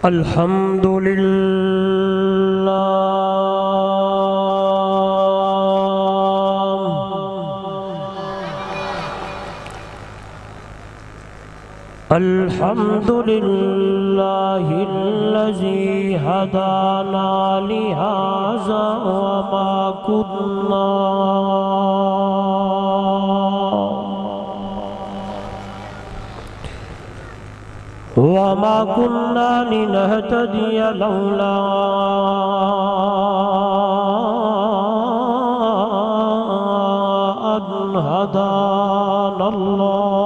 الحمد للہ الحمد للہ الذی ہدانا لہذا وما كنا لنهتدي لولا أن هدانا الله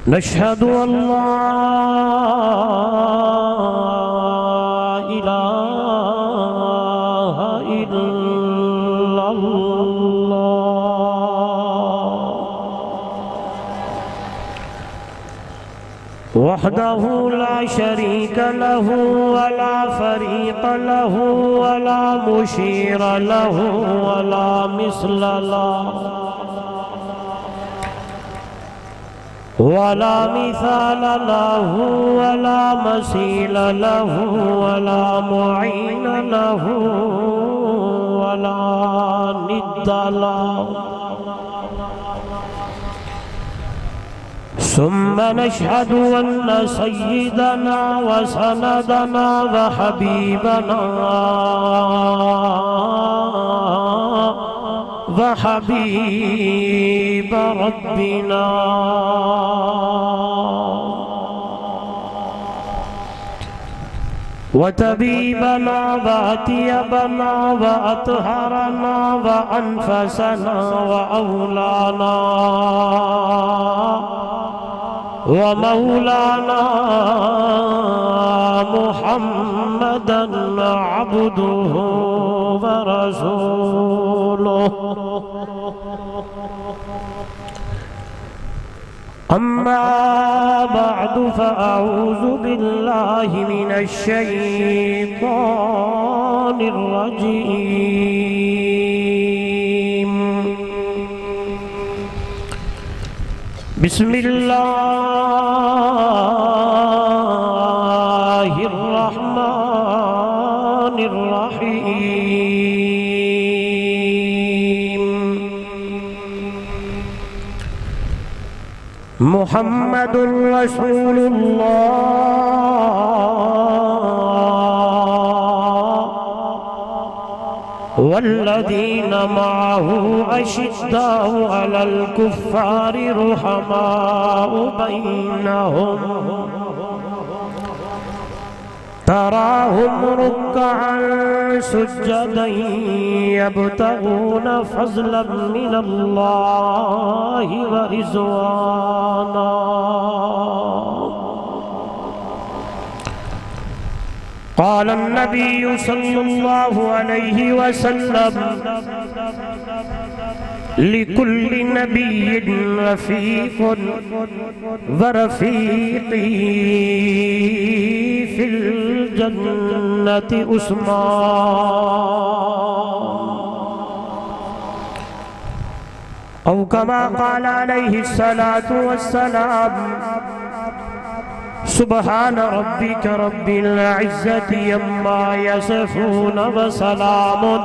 نشهد أن لا إله إلا الله وحده لا شريك له ولا فريق له ولا مشير له ولا مثل له ولا مثال له ولا مثيل له ولا معين له ولا ند له ثم نشهد أن سيدنا وسندنا وحبيبنا وحبيب ربنا وطبيبنا وأطيبنا وأطهرنا وأنفسنا وأولانا ومولانا محمدًا عبده ورسوله أما بعد فأعوذ بالله من الشيطان الرجيم بسم الله الرحمن الرحيم محمد رسول الله والذين معه أشداء على الكفار رحماء بينهم تراهم ركعا سجدا يبتغون فضلا من الله ورضوانا قال النبي صلى الله عليه وسلم لكل نبي رفيق ورفيقي في الجنة عثمان أو كما قال عليه الصلاة والسلام سبحان ربك رب العزة عما يصفون وسلام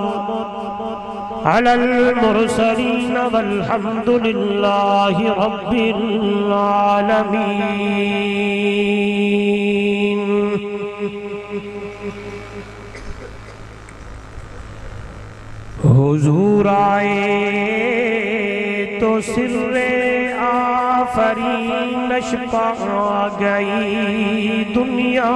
على المرسلين والحمد لله رب العالمين حضور آئے تو سر آفرینش پا گئی دنیا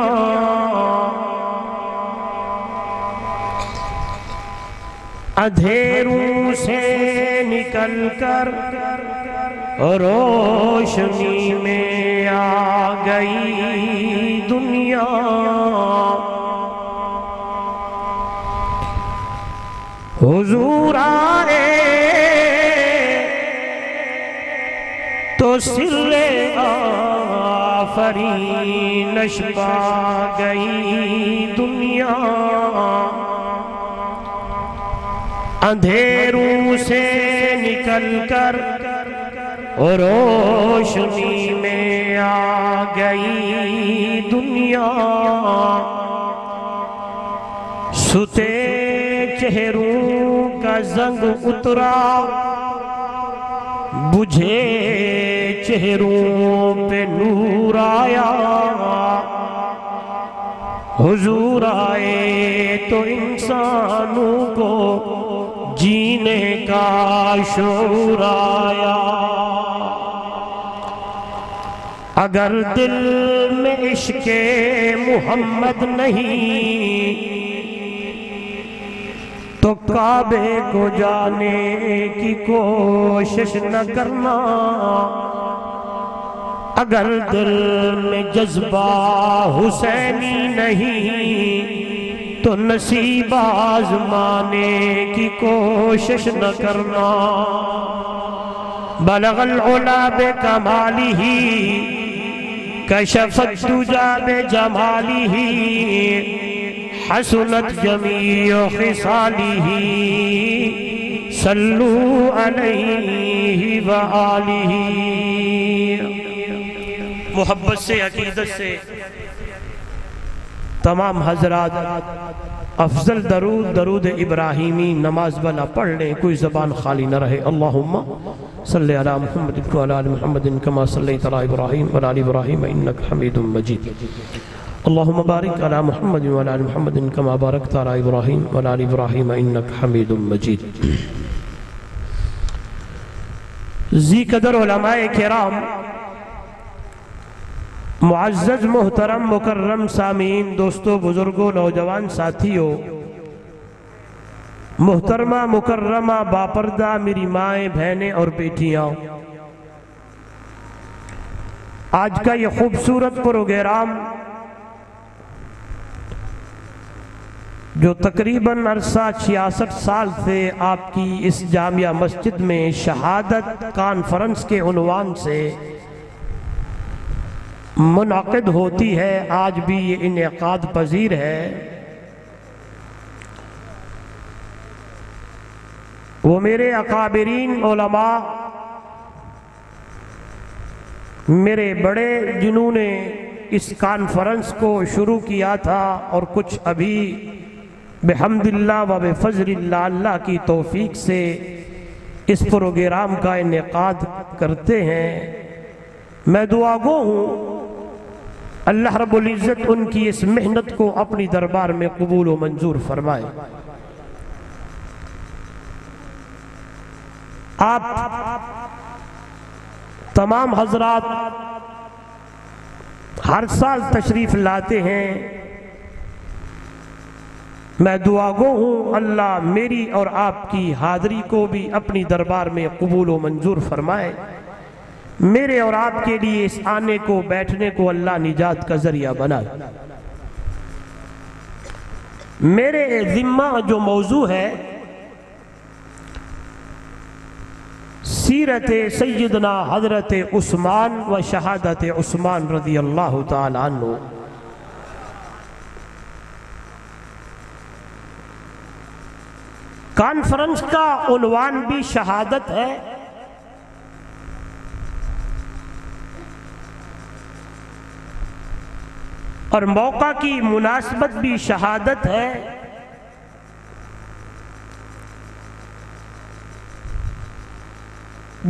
اندھیروں سے نکل کر روشنی میں آ گئی دنیا حضور آئے تو سر آفرینش پا گئی دنیا اندھیروں سے نکل کر روشنی میں آ گئی دنیا، ستے چہروں کا زنگ اترا، بجھے چہروں پہ نور آیا، حضور آئے تو انسانوں کو جینے کا شعور آیا۔ اگر دل میں عشق محمد نہیں تو کعبے کو جانے کی کوشش نہ کرنا، اگر دل میں جذبہ حسینی نہیں تو نصیب آزمانے کی کوشش نہ کرنا۔ بلغ العلا بکمالہ، کشف الدجی بجمالہ، حسنت جمیع خصالہ، صلو علیہ وآلہ۔ محبت سے، عقیدت سے تمام حضرات افضل درود درود ابراہیمی نماز والا پڑھ لیں، کوئی زبان خالی نہ رہے۔ اللہم صلی علی محمد وعلی آل محمد کما صلیت علی ابراہیم وعلی آل ابراہیم انک حمید مجید۔ اللہم بارک علی محمد وعلی آل محمد کما بارکت علی ابراہیم وعلی آل ابراہیم انک حمید مجید۔ ذی قدر علماء کرام، معزز محترم مکرم سامعین، دوستو بزرگوں نوجوان ساتھیوں، محترمہ مکرمہ باپردہ میری مائیں بہنیں اور بیٹیاں، آج کا یہ خوبصورت پروگرام جو تقریباً عرصہ 66 سال سے آپ کی اس جامعہ مسجد میں شہادت کانفرنس کے عنوان سے منعقد ہوتی ہے، آج بھی یہ انعقاد پذیر ہے۔ وہ میرے اکابرین علماء، میرے بڑے جنہوں نے اس کانفرنس کو شروع کیا تھا اور کچھ ابھی بحمد اللہ و بفضل اللہ، اللہ کی توفیق سے اس پروگرام کا انعقاد کرتے ہیں۔ میں دعا گو ہوں اللہ رب العزت ان کی اس محنت کو اپنی دربار میں قبول و منظور فرمائے۔ آپ تمام حضرات ہر سال تشریف لاتے ہیں، میں دعا گو ہوں اللہ میری اور آپ کی حاضری کو بھی اپنی دربار میں قبول و منظور فرمائے۔ میرے اور آپ کے لیے اس آنے کو بیٹھنے کو اللہ نجات کا ذریعہ بنائے۔ میرے ذمہ جو موضوع ہے سیرت سیدنا حضرت عثمان و شہادت عثمان رضی اللہ تعالیٰ عنہ۔ کانفرنس کا عنوان بھی شہادت ہے، اور موقع کی مناسبت بھی شہادت ہے۔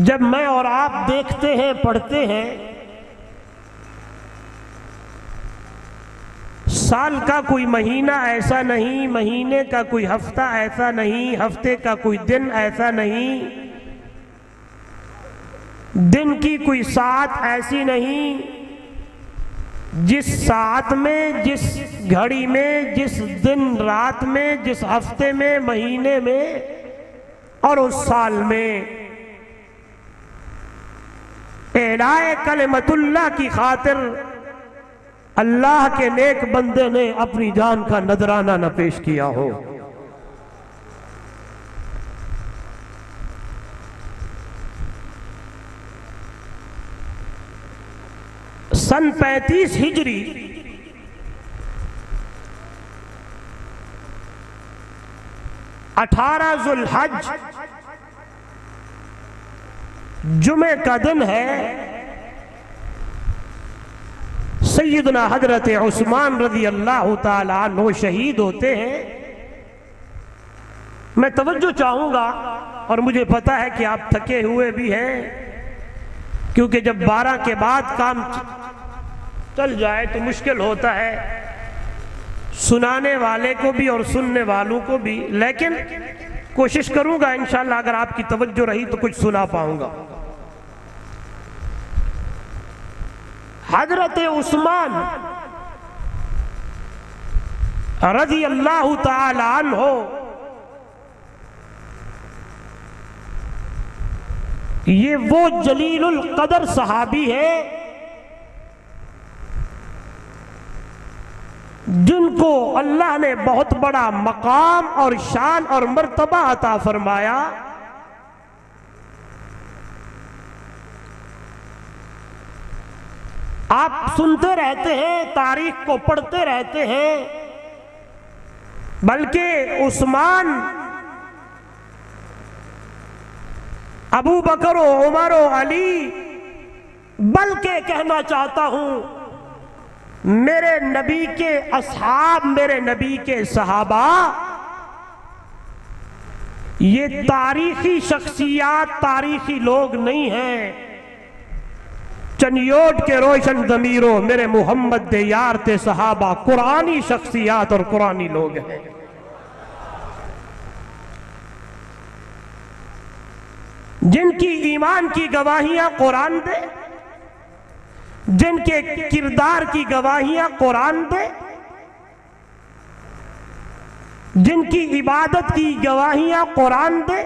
جب میں اور آپ دیکھتے ہیں، پڑھتے ہیں، سال کا کوئی مہینہ ایسا نہیں، مہینے کا کوئی ہفتہ ایسا نہیں، ہفتے کا کوئی دن ایسا نہیں، دن کی کوئی ساعت ایسی نہیں جس ساعت میں، جس گھڑی میں، جس دن رات میں، جس ہفتے میں، مہینے میں اور اس سال میں اعلاء کلمت اللہ کی خاطر اللہ کے نیک بندے نے اپنی جان کا نذرانہ نہ پیش کیا ہو۔ سن 35 ہجری 18 ذوالحج جمعہ کا دن ہے، سیدنا حضرت عثمان رضی اللہ تعالیٰ عنہ شہید ہوتے ہیں۔ میں توجہ چاہوں گا، اور مجھے پتا ہے کہ آپ تھکے ہوئے بھی ہیں، کیونکہ جب 12 کے بعد کام چل جائے تو مشکل ہوتا ہے سنانے والے کو بھی اور سننے والوں کو بھی، لیکن کوشش کروں گا انشاءاللہ اگر آپ کی توجہ رہی تو کچھ سنا پاؤں گا۔ حضرت عثمان رضی اللہ تعالی عنہ یہ وہ جلیل القدر صحابی ہے جن کو اللہ نے بہت بڑا مقام اور شان اور مرتبہ عطا فرمایا۔ آپ سنتے رہتے ہیں، تاریخ کو پڑھتے رہتے ہیں، بلکہ عثمان، ابو بکر و عمر و علی، بلکہ کہنا چاہتا ہوں میرے نبی کے اصحاب، میرے نبی کے صحابہ، یہ تاریخی شخصیات، تاریخی لوگ نہیں ہیں۔ چنیوٹ کے روشن ضمیروں میرے محمد دے یار تے صحابہ قرآنی شخصیات اور قرآنی لوگ ہیں۔ جن کی ایمان کی گواہیاں قرآن دے، جن کے کردار کی گواہیاں قرآن دے، جن کی عبادت کی گواہیاں قرآن دے،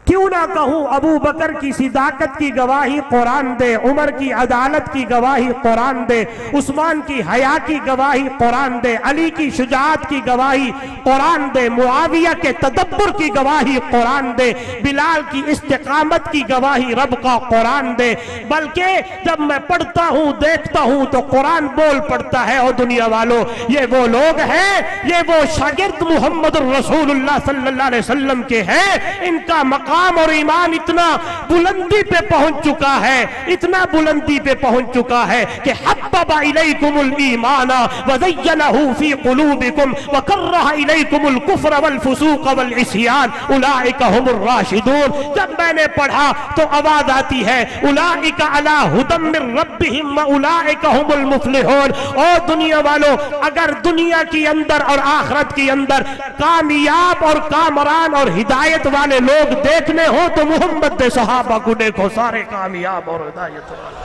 کیوں نہ کہوں ابو بکر کی صداقت کی گواہی قرآن دے، عمر کی عدالت کی گواہی قرآن دے، عثمان کی حیا کی گواہی قرآن دے، علی کی شجاعت کی گواہی قرآن دے، معاویہ کے تدبر کی گواہی قرآن دے، بلال کی استقامت کی گواہی رب کا قرآن دے۔ بلکہ جب میں پڑھتا ہوں، دیکھتا ہوں تو قرآن بول پڑتا ہے۔ اور دنیا والوں، یہ وہ لوگ ہیں، یہ وہ شاگرد محمد الرسول اللہ صلی اللہ علیہ وسلم کے ہیں، ان کا مقام اور ایمان اتنا بلندی پہ پہنچ چکا ہے، اتنا بلندی پہ پہنچ چکا ہے کہ حبب الیکم الایمان وزینہ فی قلوبکم وکرہ الیکم الکفر والفسوق والعصیان اولئک هم الراشدون۔ جب میں نے پڑھا تو آواز آتی ہے اولئک علی ھدی من ربہم واولئک هم المفلحون۔ اور دنیا والوں، اگر دنیا کی اندر اور آخرت کی اندر کامیاب اور کامران اور ہدایت والے لوگ دیکھنے ہو تو محمد دے صحابہ کو دیکھو، سارے کامیاب اور ہدایت والے۔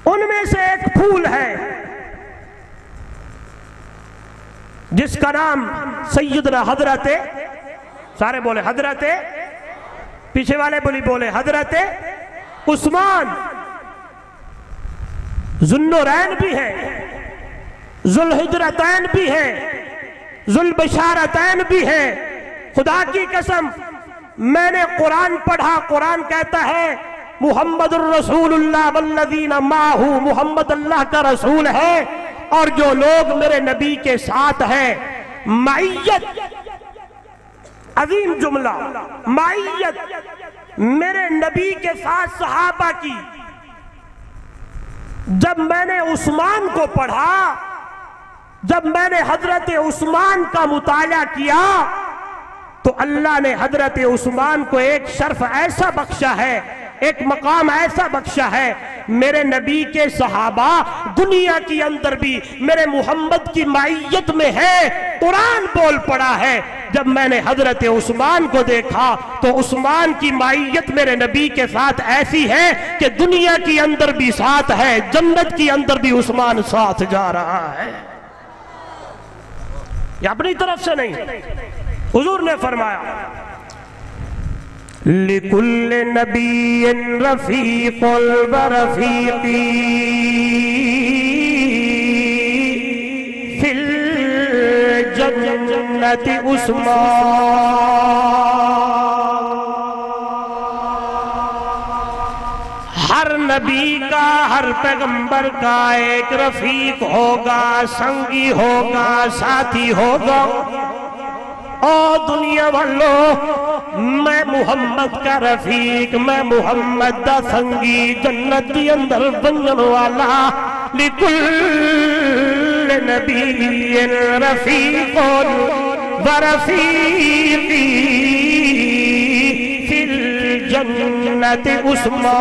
ان میں سے ایک پھول ہے جس کا نام سیدنا حضرت، سارے بولے حضرت، پیچھے والے بولے حضرت عثمان ذوالنورین بھی ہے، ذوالحجرتین بھی ہے، ذوالبشارتین بھی ہے۔ خدا کی قسم میں نے قرآن پڑھا، قرآن کہتا ہے محمد الرسول اللہ والذین معہ، محمد اللہ کا رسول ہے اور جو لوگ میرے نبی کے ساتھ ہیں۔ معیت، عظیم جملہ، معیت میرے نبی کے ساتھ صحابہ کی۔ جب میں نے عثمان کو پڑھا، جب میں نے حضرت عثمان کا مطالعہ کیا تو اللہ نے حضرت عثمان کو ایک شرف ایسا بخشا ہے، ایک مقام ایسا بخشا ہے۔ میرے نبی کے صحابہ دنیا کی اندر بھی میرے محمد کی معیت میں ہے، قرآن بول پڑا ہے۔ جب میں نے حضرت عثمان کو دیکھا تو عثمان کی معیت میرے نبی کے ساتھ ایسی ہے کہ دنیا کی اندر بھی ساتھ ہے، جنت کی اندر بھی عثمان ساتھ جا رہا ہے۔ یہ اپنی طرف سے نہیں، حضور نے فرمایا لِكُلِّ نَبِيٍّ رَفِيقٌ وَرَفِيقِي فِي الْجَنَّةِ عثمان۔ ہر نبی کا، ہر پیغمبر کا ایک رفیق ہوگا، سنگی ہوگا، ساتھی ہوگا۔ اور دنیا والوں، میں محمد کا رفیق، میں محمد دا سنگی، جنت دی اندر بنن والا، لکل نبی رفیق ورفیقی فی الجنت عثمان۔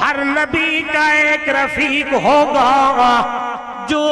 ہر نبی کا ایک رفیق ہوگا جو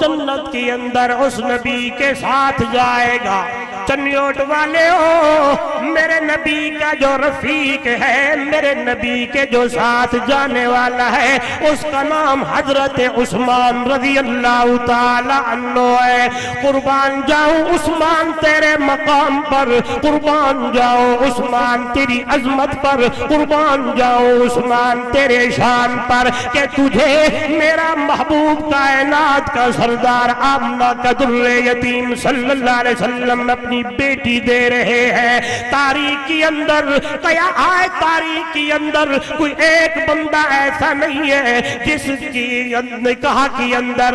جنت کے اندر اس نبی کے ساتھ جائے گا۔ چنیوٹ والے ہو، میرے نبی کا جو رفیق ہے، میرے نبی کے جو ساتھ جانے والا ہے، اس کا نام حضرت عثمان رضی اللہ تعالی عنہ ہے۔ قربان جاؤں عثمان تیرے مقام پر، قربان جاؤں عثمان تیری عظمت پر، قربان جاؤں عثمان تیرے شان پر، کہ تجھے میرا محبوب کائنات کا سردار آمنہ کا در یتیم صلی اللہ علیہ وسلم اپنی بیٹی دے رہے ہیں۔ تاریخ کے اندر تاریخ کے اندر کوئی ایک بندہ ایسا نہیں ہے جس کی نکاح کے اندر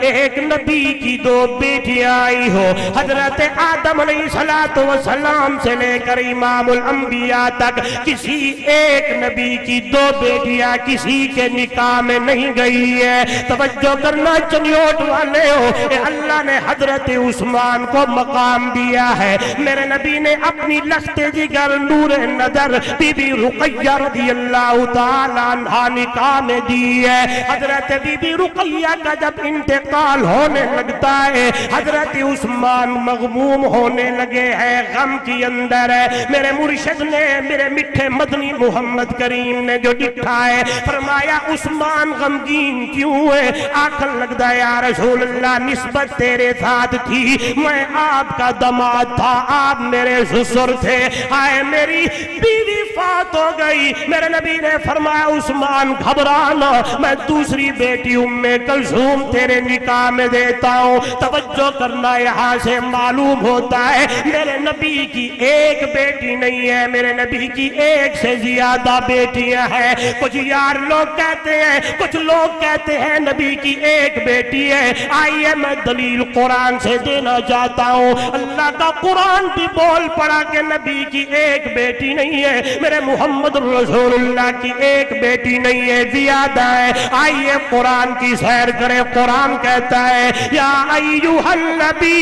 ایک نبی کی دو بیٹیاں آئی ہو۔ حضرت آدم علیہ السلام سے لے کر امام الانبیاء تک کسی ایک نبی کی دو بیٹیاں کسی کے نکاح میں نہیں گئی ہے۔ توجہ کرنا چنیوٹ والے ہو، اللہ نے حضرت عثمان کو مقام دیا ہے۔ میرے نبی نے اپنی لخت جگر نور نظر بی بی رقیہ رضی اللہ تعالی عنہ نکاح میں دی ہے۔ حضرت بی بی رقیہ کا جب انتقال ہونے لگتا ہے، حضرت عثمان مغموم ہونے لگے ہیں، غم کی اندر ہے۔ میرے مرشد نے، میرے میٹھے مدنی محمد کریم نے جو لکھا ہے، فرمایا عثمان غمگین کیوں ہے؟ آخر لگتا ہے یا رسول اللہ نسبت تیرے ساتھ تھی، میں آپ کا دماد تھا، آپ میرے سسر تھے، آئے میری بیوی فات ہو گئی۔ میرے نبی نے فرمایا عثمان گھبرانا، میں دوسری بیٹی ام کلثوم تیرے نکاح میں دیتا ہوں۔ توجہ کرنا، یہاں سے معلوم ہوتا ہے میرے نبی کی ایک بیٹی نہیں ہے، میرے نبی کی ایک سے زیادہ بیٹیاں ہیں۔ کچھ یار لوگ کہتے ہیں، کچھ لوگ کہتے ہیں نبی کی ایک بیٹی ہے۔ آئیے میں دلیل قرآن سے دینا چاہتا ہوں۔ اللہ کا قرآن بھی بول پڑا کہ نبی کی ایک بیٹی نہیں ہے، میرے محمد رسول اللہ کی ایک بیٹی نہیں ہے، زیادہ ہے۔ آئیے قرآن کی سیر کریں۔ قرآن کہتا ہے یا ایھا النبی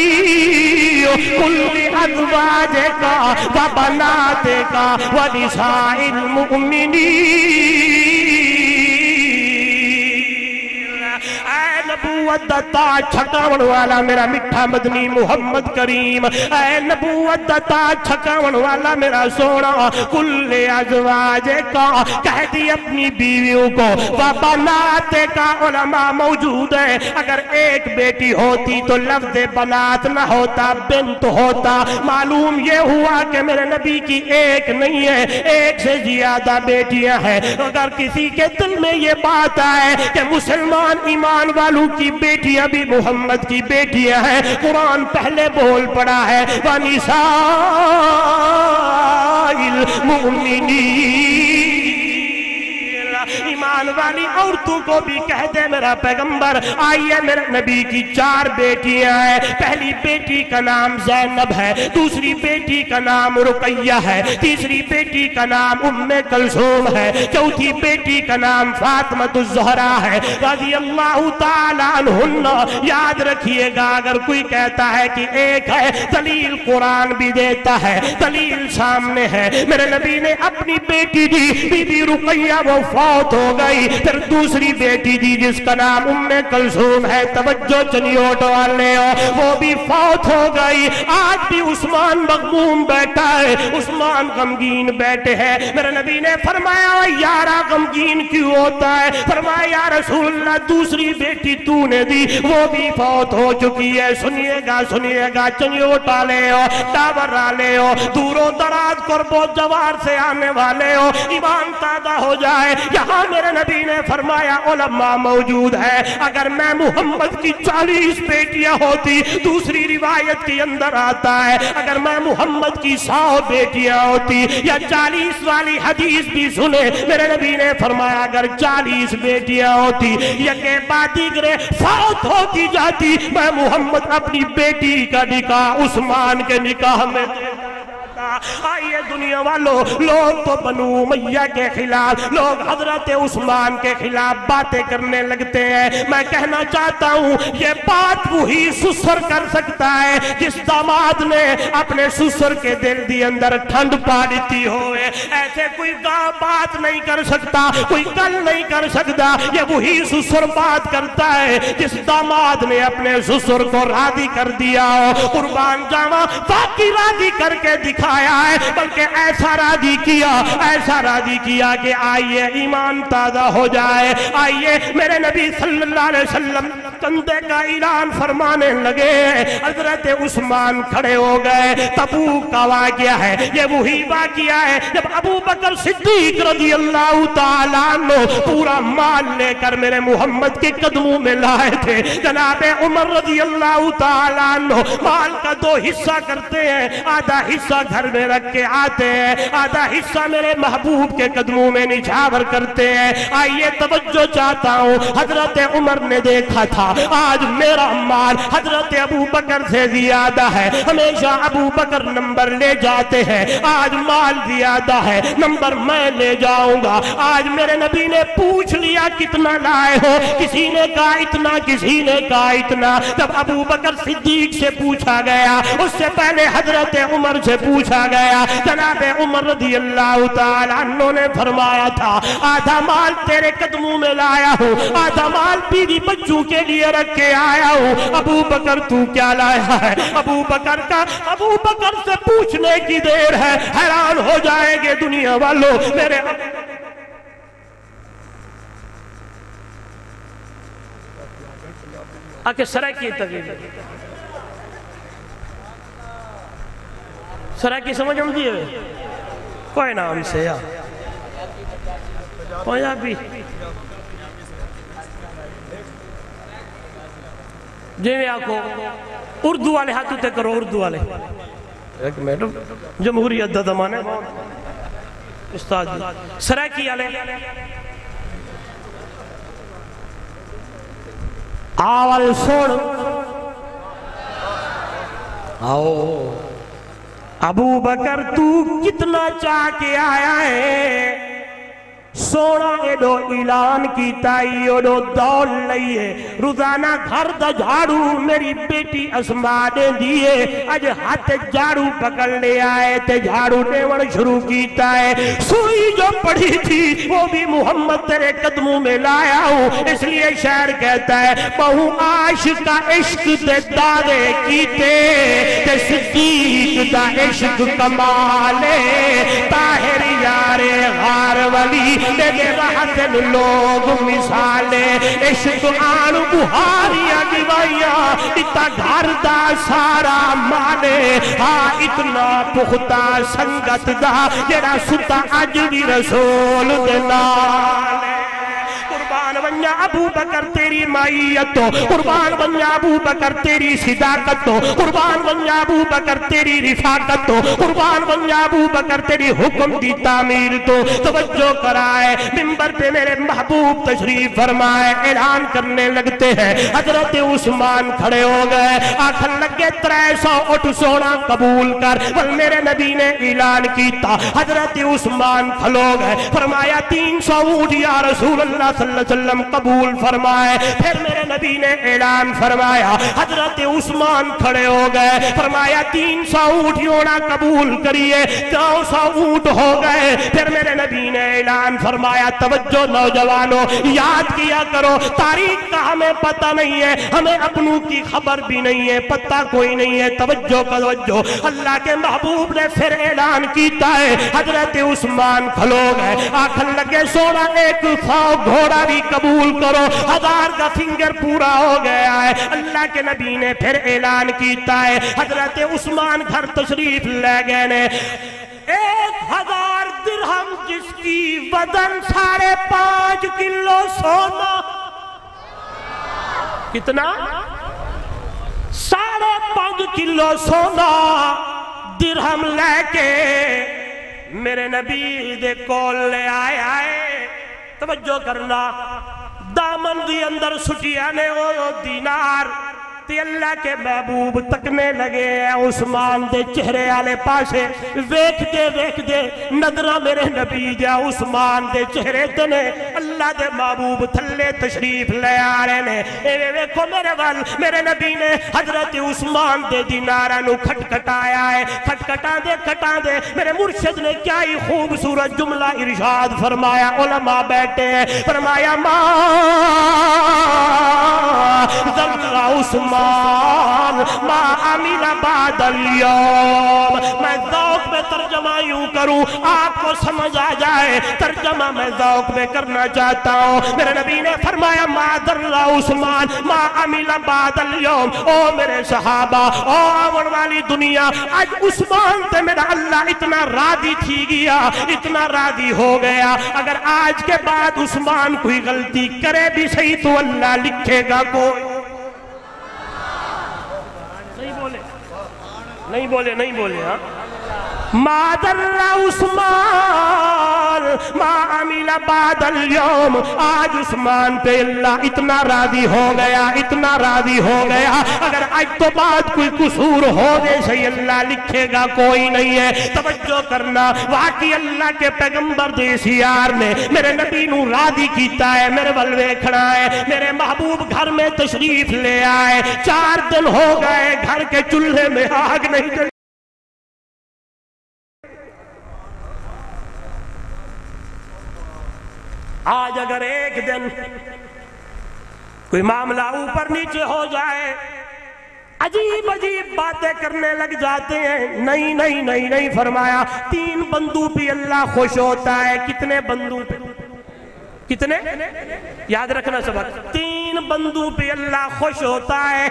قل لازواجک وبناتک ونساء المؤمنین، نبوت دا تاج چھکاون والا میرا میٹھا مدنی محمد کریم، اے نبوت دا تاج چھکاون والا میرا سونا، کل ازواج کا کہہ دی اپنی بیویوں کو، بنات کا علماء موجود ہے، اگر ایک بیٹی ہوتی تو لفظ بنات نہ ہوتا، بنت ہوتا۔ معلوم یہ ہوا کہ میرے نبی کی ایک نہیں ہے، ایک سے زیادہ بیٹیاں ہیں۔ اگر کسی کے دل میں یہ بات آئے کہ مسلمان ایمان والوں کی بیٹیاں بھی محمد کی بیٹیاں ہیں، قرآن پہلے بول پڑا ہے وَنِسَاءِ الْمُؤْمِنِينَ۔ ایمان والی عورتوں کو بھی کہہ دے میرا پیغمبر۔ آئیے میرے نبی کی چار بیٹیاں ہیں، پہلی بیٹی کا نام زینب ہے، دوسری بیٹی کا نام رقیہ ہے، تیسری بیٹی کا نام ام کلثوم ہے، چوتھی بیٹی کا نام فاطمۃ الزہرا ہے رضی اللہ تعالی عنہن۔ یاد رکھیے گا اگر کوئی کہتا ہے کہ ایک ہے، دلیل قرآن بھی دیتا ہے، دلیل سامنے ہے۔ میرے نبی نے اپنی بیٹی دی بی بی رقیہ، وہ فوت ہو گئی، پھر دوسری بیٹی دی جس کا نام ام کلثوم ہے، توجہ چنیوٹ والے ہو، وہ بھی فوت ہو گئی۔ آج بھی عثمان مغموم بیٹھا ہے، عثمان غمگین بیٹھے ہیں۔ میرے نبی نے فرمایا یارا غمگین کیوں ہوتا ہے؟ فرمایا یا رسول اللہ دوسری بیٹی تو نے دی، وہ بھی فوت ہو چکی ہے۔ سنیے گا چنیوٹ والے ہو، ٹاور والے ہو، دور و دراز قرب و جوار سے آنے والے ہو، ایمان تازہ ہو جائے۔ یہاں میرے نبی نے فرمایا علماء موجود ہے، اگر میں محمد کی 40 بیٹیاں ہوتی، دوسری روایت کے اندر آتا ہے اگر میں محمد کی 100 بیٹیاں ہوتی، یا 40 والی حدیث بھی سنے، میرے نبی نے فرمایا اگر 40 بیٹیاں ہوتی، یکے بعد دیگرے فوت ہوتی جاتی، میں محمد اپنی بیٹی کا نکاح عثمان کے نکاح میں دے دیتا۔ آئیے دنیا والوں، لوگ تو بنو امیہ کے خلاف، لوگ حضرت عثمان کے خلاف باتیں کرنے لگتے ہیں، میں کہنا چاہتا ہوں یہ بات وہی سسر کر سکتا ہے جس داماد نے اپنے سسر کے دل دی اندر ٹھنڈ پا دیتی ہوئے، ایسے کوئی بات نہیں کر سکتا، کوئی کل نہیں کر سکتا، یہ وہی سسر بات کرتا ہے جس داماد نے اپنے سسر کو راضی کر دیا ہو۔ قربان جاواں باقی راضی کر کے دکھایا ہے، بلکہ ایسا راضی کیا کہ آئیے ایمان تازہ ہو جائے۔ آئیے میرے نبی صلی اللہ علیہ وسلم کندھے کا اعلان فرمانے لگے، حضرت عثمان کھڑے ہو گئے۔ تبوک کا واقعہ ہے، یہ وہی واقعہ ہے جب ابو بکر صدیق رضی اللہ تعالیٰ عنہ پورا مال لے کر میرے محمد کے قدموں میں لائے تھے۔ جناب عمر رضی اللہ تعالیٰ عنہ مال کا 2 حصہ کرتے ہیں، آدھا حصہ گھر میں رکھ کے آتے ہیں، آدھا حصہ میرے محبوب کے قدموں میں نچھاور کرتے ہیں۔ آئیے توجہ چاہتا ہوں، حضرت عمر نے دیکھا تھا آج میرا مال حضرت ابو بکر سے زیادہ ہے، ہمیشہ ابو بکر نمبر لے جاتے ہیں، آج مال زیادہ ہے، نمبر میں لے جاؤں گا۔ آج میرے نبی نے پوچھ لیا کتنا لائے ہو، کسی نے کہا اتنا، کسی نے کہا اتنا۔ جب ابو بکر صدیق سے پوچھا گیا، اس سے پہلے حضرت عمر سے پوچھا گیا، جناب عمر رضی اللہ تعالیٰ عنہ نے فرمایا تھا آدھا مال تیرے قدموں میں لایا ہوں، آدھا مال بیوی بچوں کے لیے رکھ کے آیا ہوں۔ ابو بکر تو کیا لایا ہے؟ ابو بکر سے پوچھنے کی دیر ہے، حیران ہو جائیں گے دنیا والوں۔ میرے آکے سرائکی تقریب سرائکی سمجھ ہم دیئے کوئی نام سے یا کوئی بھی جیوے آکو اردو والے ہاتھوں تے کرو، اردو والے ایک میڈم جمہوریت دا زمانے استاد سرائکی والے آوال سوڑ آؤ ابو بکر تو کتنا چاہ کے آیا ہے، سونا ایڈو اعلان کی تائی ایڈو دوڑ لئیے، روزانہ گھر دا جھاڑو میری بیٹی اسماء دے دیئے، اج ہاتھ جھاڑو پکڑ لے آئے تے جھاڑو دیوڑ شروع کیتا ہے۔ سوئی جو پڑھی تھی وہ بھی محمد تیرے قدموں میں لایا ہوں، اس لیے شاعر کہتا ہے بہو عاشق کا عشق تے دادے کیتے تے صدیق دا عشق کمالے، طاہر یار غار ولی میرے راحتن لوگ مثالے، عشق آن بہاریاں دیوائیاں اتا گھر دا سارا مالے، ہاں اتنا پختہ سنگت دا جڑا ستا عجبی رسول دنالے۔ قربان بنیا ابو بکر تیری مائیت تو، قربان بنیا ابو بکر تیری صداقت تو، قربان بنیا ابو بکر تیری رفاقت تو، قربان بنیا ابو بکر تیری حکم دی تعمیر تو۔ توجہ کرائے منبر پہ میرے محبوب تشریف فرمائے، اعلان کرنے لگتے ہیں، حضرت عثمان کھڑے ہو گئے، آخر لگے 300 اٹھ سونا قبول کر، بل میرے نبی نے اعلان کیتا، حضرت عثمان کھلو گئے، فرمایا 300 اونٹ یا رسول اللہ صلی اللہ علیہ وسلم قبول فرمائے۔ پھر میرے نبی نے اعلان فرمایا، حضرت عثمان کھڑے ہو گئے، فرمایا 300 اونٹیوں نہ قبول کریے، 400 اونٹ ہو گئے۔ پھر میرے نبی نے اعلان فرمایا، توجہ نوجوانوں یاد کیا کرو، تاریخ کا ہمیں پتہ نہیں ہے، ہمیں اپنوں کی خبر بھی نہیں ہے، پتہ کوئی نہیں ہے، توجہ توجہ، اللہ کے محبوب نے پھر اعلان کیتا ہے، حضرت عثمان کھلو گئے، آخر لگے سونا 100 گھوڑا بھی قبول کرو، 1000 کا فنگر پورا ہو گیا ہے۔ اللہ کے نبی نے پھر اعلان کیتا ہے، حضرت عثمان گھر تشریف لے گئے نے، 1000 درہم درہم جس کی وزن 5.5 کلو سونا. کتنا؟ 5.5 کلو سونا درہم لے کے میرے نبی دے کول لے آئے. توجہ کرنا، دامن دی اندر سٹیا نے وہ دینار تے اللہ کے محبوب تکنے لگے ہیں عثمان دے چہرے آلے پاسے. ویکھ دے نظرہ میرے نبی جا عثمان دے چہرے دنے. اللہ دے محبوب تھلے تشریف لے آ رہے نے. اے ویکھو میرے وال میرے نبی نے حضرت عثمان دے دینارہ نو کھٹکھٹایا ہے. کھٹکھٹا دے میرے مرشد نے کیا ہی خوبصورت جملہ ارشاد فرمایا. علماء بیٹھے ہیں، فرمایا ما ذل عثمان ما عمل بعد اليوم. میں ذوق میں ترجمہ یوں کروں آپ کو سمجھ آ جائے. ترجمہ میں ذوق میں کرنا چاہتا ہوں. میرے نبی نے فرمایا ما ذل عثمان ما عمل بعد اليوم. او میرے صحابہ، او آون والی دنیا، آج عثمان تے میرا اللہ اتنا راضی تھی گیا، اتنا راضی ہو گیا. اگر آج کے بعد عثمان کوئی غلطی کرے بھی صحیح تو اللہ لکھے گا. کوئی نہیں بولے ہاں. ما ضل عثمان ما عمل بعد اليوم. آج عثمان پہ اللہ اتنا راضی ہو گیا، اگر آج تو بعد کوئی قصور ہو دے صحیح اللہ لکھے گا کوئی نہیں ہے. توجہ کرنا، واقعی اللہ کے پیغمبر دیسی یار نے میرے نبی نو راضی کیتا ہے. میرے ولوے کھڑا ہے، میرے محبوب گھر میں تشریف لے آئے. 4 دن ہو گئے گھر کے چولہے میں آگ نہیں جلی. آج اگر ایک دن کوئی معاملہ اوپر نیچے ہو جائے عجیب باتیں کرنے لگ جاتے ہیں. نہیں فرمایا 3 بندوں پہ اللہ خوش ہوتا ہے. کتنے بندوں پہ؟ کتنے؟ یاد رکھنا سبق. 3 بندوں پہ اللہ خوش ہوتا ہے.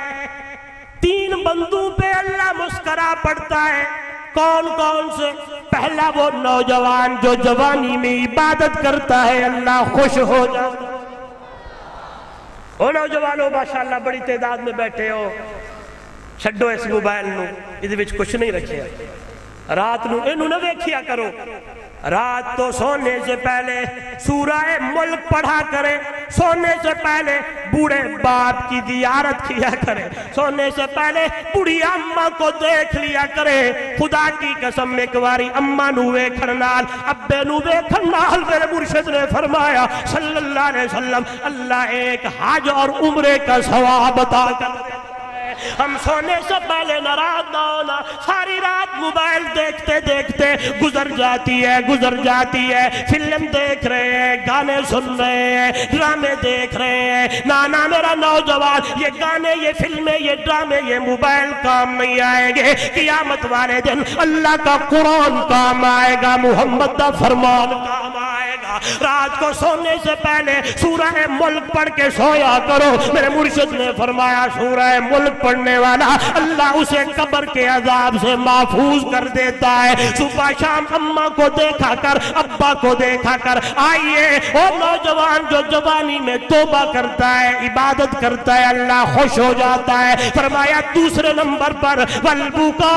3 بندوں پہ اللہ مسکرا پڑتا ہے. کون سے؟ پہلا وہ نوجوان جو جوانی میں عبادت کرتا ہے اللہ خوش ہو جاتا. او نوجوانوں ماشاءاللہ بڑی تعداد میں بیٹھے ہو، چھڈو اس موبائل نو، اس وچ کچھ نہیں رکھیا. رات نو اینو نہ ویکھیا کرو. رات تو سونے سے پہلے سورہ ملک پڑھا کرے. سونے سے پہلے بوڑھے باپ کی زیارت کیا کرے. سونے سے پہلے بوڑھی اماں کو دیکھ لیا کرے. خدا کی قسم ایک باری اماں نو ویکھن نال، ابے نو ویکھن نال میرے مرشد نے فرمایا صلی اللہ علیہ وسلم اللہ ایک حج اور عمرے کا ثواب عطا کر. ہم سونے سے پہلے ناراض نہ ہونا. ساری رات موبائل دیکھتے گزر جاتی ہے. فلم دیکھ رہے ہیں، گانے سن رہے ہیں، ڈرامے دیکھ رہے ہیں. نانا میرا نوجوان، یہ گانے، یہ فلمیں، یہ ڈرامے، یہ موبائل کام نہیں آئیں گے. قیامت والے دن اللہ کا قرآن کام آئے گا، محمد کا فرمان کام آئے گا. رات کو سونے سے پہلے سورہ ملک پڑھ کے سویا کرو. میرے مرشد نے فرمایا سورہ ملک پڑھنے والا اللہ اسے قبر کے عذاب سے محفوظ کر دیتا ہے. صبح شام اماں کو دیکھا کر، ابا کو دیکھا کر. آئیے وہ نوجوان جو جوانی میں توبہ کرتا ہے، عبادت کرتا ہے، اللہ خوش ہو جاتا ہے. فرمایا دوسرے نمبر پر والبکاء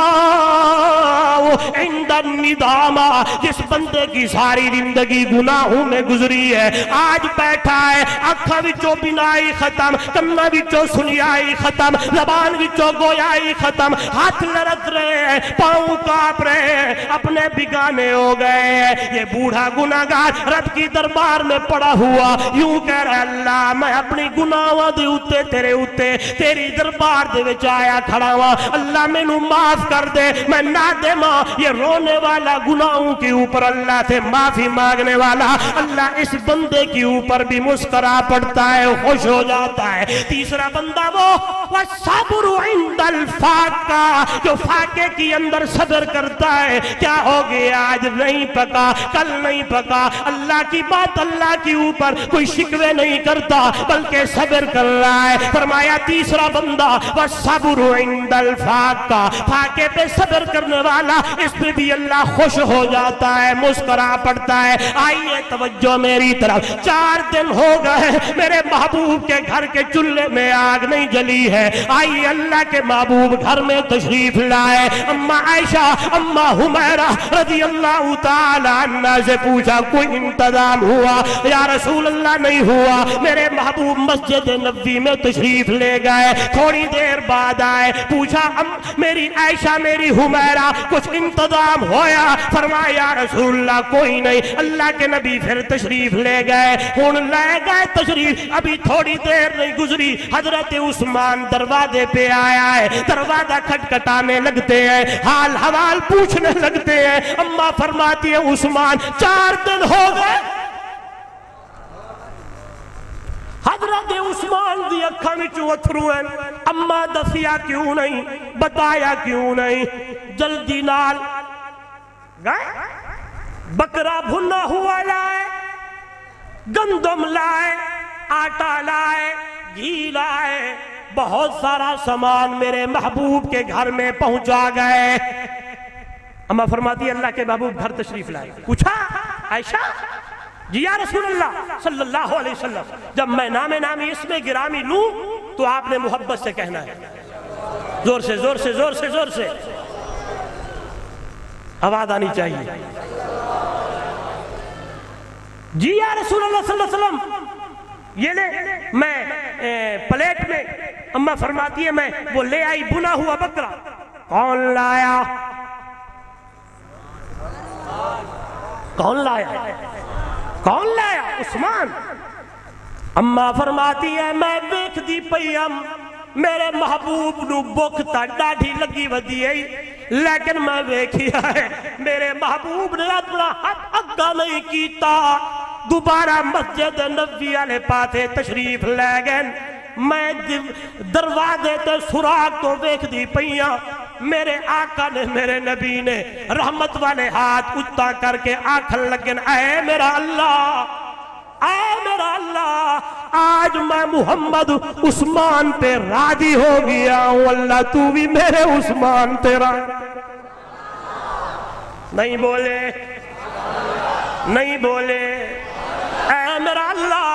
عند الندامہ. جس بندے کی ساری زندگی گناہوں میں گزری ہے، آج بیٹھا ہے آنکھاں وچوں بینائی ختم، کنا وچوں سنیائی ختم، زبان وچوں گویائی ختم، ہاتھ لرز رہے ہیں، پاؤں کانپ رہے ہیں، اپنے بگانے ہو گئے ہیں. یہ بوڑھا گناہگار رب کی دربار میں پڑا ہوا یوں کہہ رہا اللہ میں اپنی گناہاں دے اوتے تیرے اوتے تیری دربار دے وچ آیا کھڑا ہوا. اللہ مینوں معاف کر دے، میں نادم ہاں. یہ رونے والا گناہوں کے اوپر اللہ سے معافی مانگنے والا اللہ اس بندے کے اوپر بھی مسکرا پڑتا ہے، خوش ہو جاتا ہے. تیسرا بندہ وہ والصبر عند الفاقہ، جو فاقے کی اندر صبر کرتا ہے، کیا ہو گیا آج نہیں پکا کل نہیں پکا، اللہ کی بات اللہ کے اوپر کوئی شکوے نہیں کرتا بلکہ صبر کر رہا ہے۔ فرمایا تیسرا بندہ والصبر عند الفاقہ، فاقے پہ صبر کرنے والا اس پہ بھی اللہ خوش ہو جاتا ہے، مسکرا پڑتا ہے۔ آئیے توجہ میری طرف، 4 دن ہو گئے میرے محبوب کے گھر کے چولہے میں آگ نہیں جلی ہے، آئیے اللہ کے محبوب گھر میں تشریف لائے۔ اما عائشہ اما حمیرہ رضی اللہ تعالی عنہ سے پوچھا کوئی انتظام ہوا؟ یا رسول اللہ نہیں ہوا، میرے محبوب مسجد نبوی میں تشریف لے گئے، تھوڑی دیر بعد آئے، پوچھا میری عائشہ میری حمیرہ کچھ انتظام ہویا؟ فرمایا یا رسول اللہ کوئی نہیں۔ اللہ کے نبی پھر تشریف لے گئے، ہن لے گئے تشریف، ابھی تھوڑی دیر نہیں گزری حضرت عثمان دروازے پہ آیا ہے، دروازہ کھٹکھٹانے لگتے ہیں، حال حوال پوچھنے لگتے ہیں۔ اما فرماتی ہے عثمان 4 دن ہو گئے، حضرت عثمان دی اکھاں وچوں اتھرو ہیں، اما دسیا کیوں نہیں، بتایا کیوں نہیں؟ جلدی نال گئے، بکرا بھنا ہوا لائے، گندم لائے، آٹا لائے، گھی لائے، بہت سارا سامان میرے محبوب کے گھر میں پہنچا گئے۔ اما فرماتی ہے اللہ کے محبوب گھر تشریف لائے، پوچھا عائشہ جی یا رسول اللہ صلی اللہ علیہ وسلم جب میں نام نامی اس میں گرامی لوں تو آپ نے محبت سے کہنا ہے، زور سے زور سے زور سے زور سے آواز آنی چاہیے، جی یا رسول اللہ صلی اللہ علیہ وسلم یہ لے، میں پلیٹ میں، اما فرماتی ہے میں وہ لے آئی بنا ہوا بکرا۔ کون لایا؟ کون لایا؟ کون لایا؟ عثمان۔ اما فرماتی ہے میں دیکھ دی پئیم میرے محبوب نو بک تا ڈاڑھی لگی ودی ہے، لیکن میں دیکھیا ہے میرے محبوب نے اپنا ہاتھ اگا نہیں کیتا، دوبارہ مسجد نبوی والے پاسے تشریف لے گئے، میں دروازے تے سراغ تو دیکھ دی پئیاں، میرے آقا نے میرے نبی نے رحمت والے ہاتھ اچھا کر کے آنکھن لگن، اے میرا اللہ، اے میرا اللہ، آج میں محمد عثمان پہ راضی ہو گیا ہوں، اللہ تو بھی میرے عثمان تیرا۔ نہیں بولے، نہیں بولے، اے میرا اللہ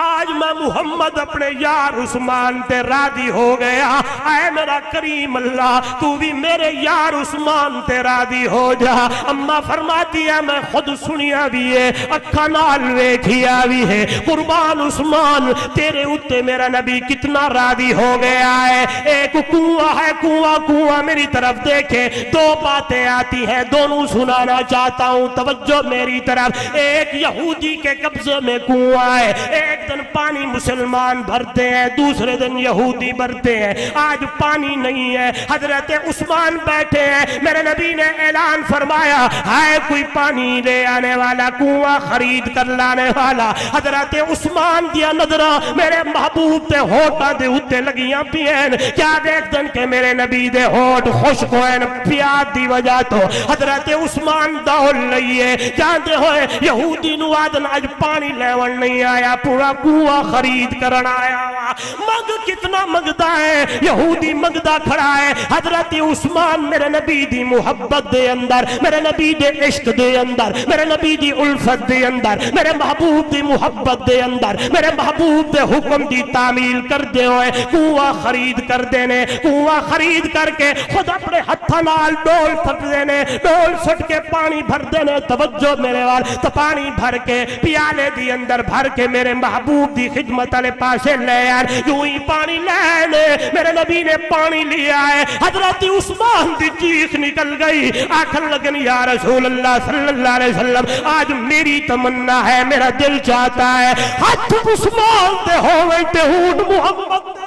آج میں محمد اپنے یار عثمان تے راضی ہو گیا، اے میرا کریم اللہ تو بھی میرے یار عثمان تے راضی ہو جا۔ اما فرماتی ہے میں خود سنیا بھی ہے، اکھا نال ویکھیا بھی ہے، قربان عثمان تیرے اتے میرا نبی کتنا راضی ہو گیا ہے۔ ایک کنواں ہے، کنواں میری طرف دیکھے، 2 باتیں آتی ہیں، دونوں سنانا چاہتا ہوں، توجہ میری طرف۔ ایک یہودی کے قبضے میں کنواں ہے، ایک دن پانی مسلمان بھرتے ہیں، دوسرے دن یہودی بھرتے ہیں، آج پانی نہیں ہے، حضرت عثمان بیٹھے ہیں، میرے نبی نے اعلان فرمایا ہے کوئی پانی لے آنے والا، کنواں خرید کر لانے والا۔ حضرت عثمان دیا نظرہ میرے محبوب تے ہوٹاں دے اتے لگیاں پین، کیا دیکھ دن کہ میرے نبی دے ہوٹ خوشک ہوئے پیاد دی وجہ تو حضرت عثمان دوڑ لئیے، جاندے ہوئے یہودی نو آدن آج پانی لیون نہیں آیا، پورا کنواں خرید کرنا آیا۔ مگ کتنا مگدہ ہے، یہودی مگدہ کھڑا ہے، حضرت عثمان میرے نبی دی محبت دے اندر، میرے نبی دے عشق دے اندر، میرے نبی دی الفت دے اندر، میرے محبوب دی محبت دے اندر، میرے محبوب دے حکم دی تعمیل کر دے ہوئے کنواں خرید کر دینے، کنواں خرید کر کے خود اپنے ہتھاں نال ڈول سٹ دینے، ڈول سٹ کے پانی بھر دینے، توجہ میرے وال، تو پانی بھر کے پیالے دی اندر بھر کے میرے محبوب دی خدمت والے پاسے لے آئے، یوں ہی پانی لینے میرے نبی نے پانی لیا ہے، حضرت عثمان دی چیخ نکل گئی، آکھن لگن یا رسول اللہ صلی اللہ علیہ وسلم آج میری تمنا ہے، میرا دل چاہتا ہے ہاتھ عثمان تے ہوئے تے ہونٹ محمد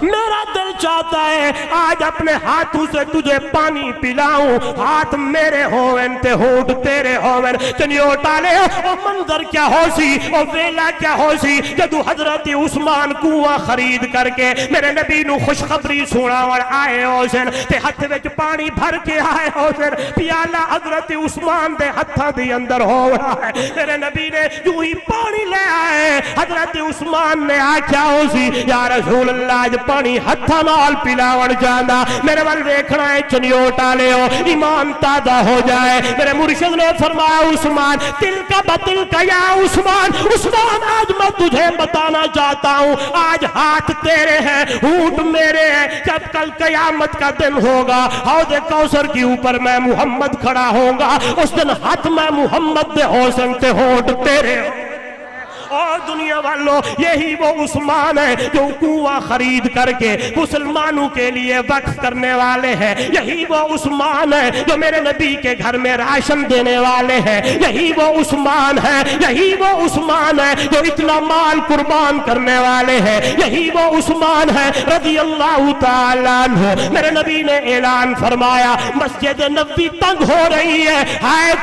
میرا دل چاہتا ہے آج اپنے ہاتھوں سے تجھے پانی پلاؤں، ہاتھ میرے ہوون تے ہونٹ تیرے ہوون، چنیوٹا لے او منظر کیا ہو سی، او ویلا کیا ہو سی جدو حضرت عثمان کنواں خرید کر کے میرے نبی نو خوشخبری سناون آئے حسین تے ہاتھ وچ پانی بھر کے آئے حسین، پیالہ حضرت عثمان دے ہتھاں دے اندر ہو رہا ہے، میرے نبی نے جو ہی پانی لے آئے، حضرت عثمان نے آکھیا ہو سی یا رسول اللہ اج پانی ہتھاں نال پلاون جاندا، میرے ول ویکھنا ہے چنیوٹا لیو ایمان تازہ ہو جائے۔ میرے مرشد نے فرمایا عثمان دل کا بدل کا یا عثمان، عثمان آج میں تجھے بتانا چاہتا ہوں آج ہاتھ تیرے ہیں ہونٹ میرے ہیں، جب کل قیامت کا دن ہوگا حوض کوثر کے اوپر میں محمد کھڑا ہوں گا، اس دن ہاتھ میں محمد دے حسن تے ہونٹ تیرے ہوں۔ اور دنیا والوں یہی وہ عثمان ہے جو کنواں خرید کر کے مسلمانوں کے لیے وقف کرنے والے ہیں، یہی وہ عثمان ہے جو میرے نبی کے گھر میں راشن دینے والے ہیں، یہی وہ عثمان ہے، یہی وہ عثمان ہے جو اتنا مال قربان کرنے والے ہیں، یہی وہ عثمان ہے رضی اللہ تعالیٰ عنہ۔ میرے نبی نے اعلان فرمایا مسجد نبوی تنگ ہو رہی ہے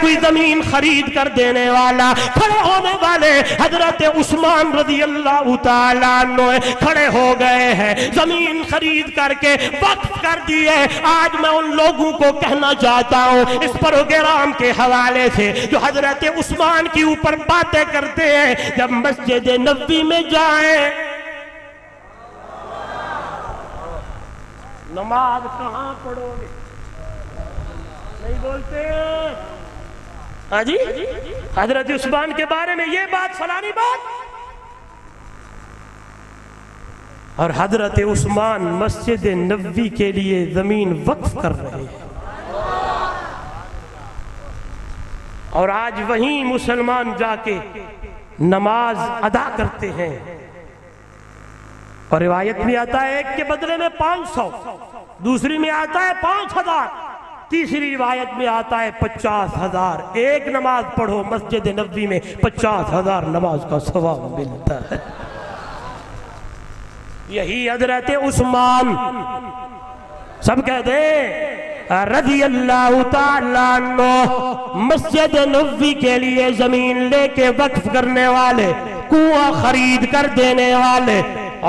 کوئی زمین خرید کر دینے والا؟ کھڑے ہونے والے حضرت عثمان رضی اللہ تعالیٰ عنہ کھڑے ہو گئے ہیں، زمین خرید کر کے وقف کر دیے۔ آج میں ان لوگوں کو کہنا چاہتا ہوں اس پروگرام کے حوالے سے جو حضرت عثمان کی اوپر باتیں کرتے ہیں، جب مسجد نبوی میں جائیں نماز کہاں پڑھو گے؟ نہیں بولتے ہاں جی حضرت عثمان کے بارے میں یہ بات فلانی بات، اور حضرت عثمان مسجد نبوی کے لیے زمین وقف کر رہے ہیں، اور آج وہیں مسلمان جا کے نماز ادا کرتے ہیں، اور روایت میں آتا ہے ایک کے بدلے میں 500، دوسری میں آتا ہے 5000، تیسری روایت میں آتا ہے 50,000۔ ایک نماز پڑھو مسجد نبوی میں 50,000 نماز کا ثواب ملتا ہے۔ یہی حضرت عثمان سب کہتے ہیں رضی اللہ تعالیٰ عنہ مسجد نبوی کے لیے زمین لے کے وقف کرنے والے، کنواں خرید کر دینے والے،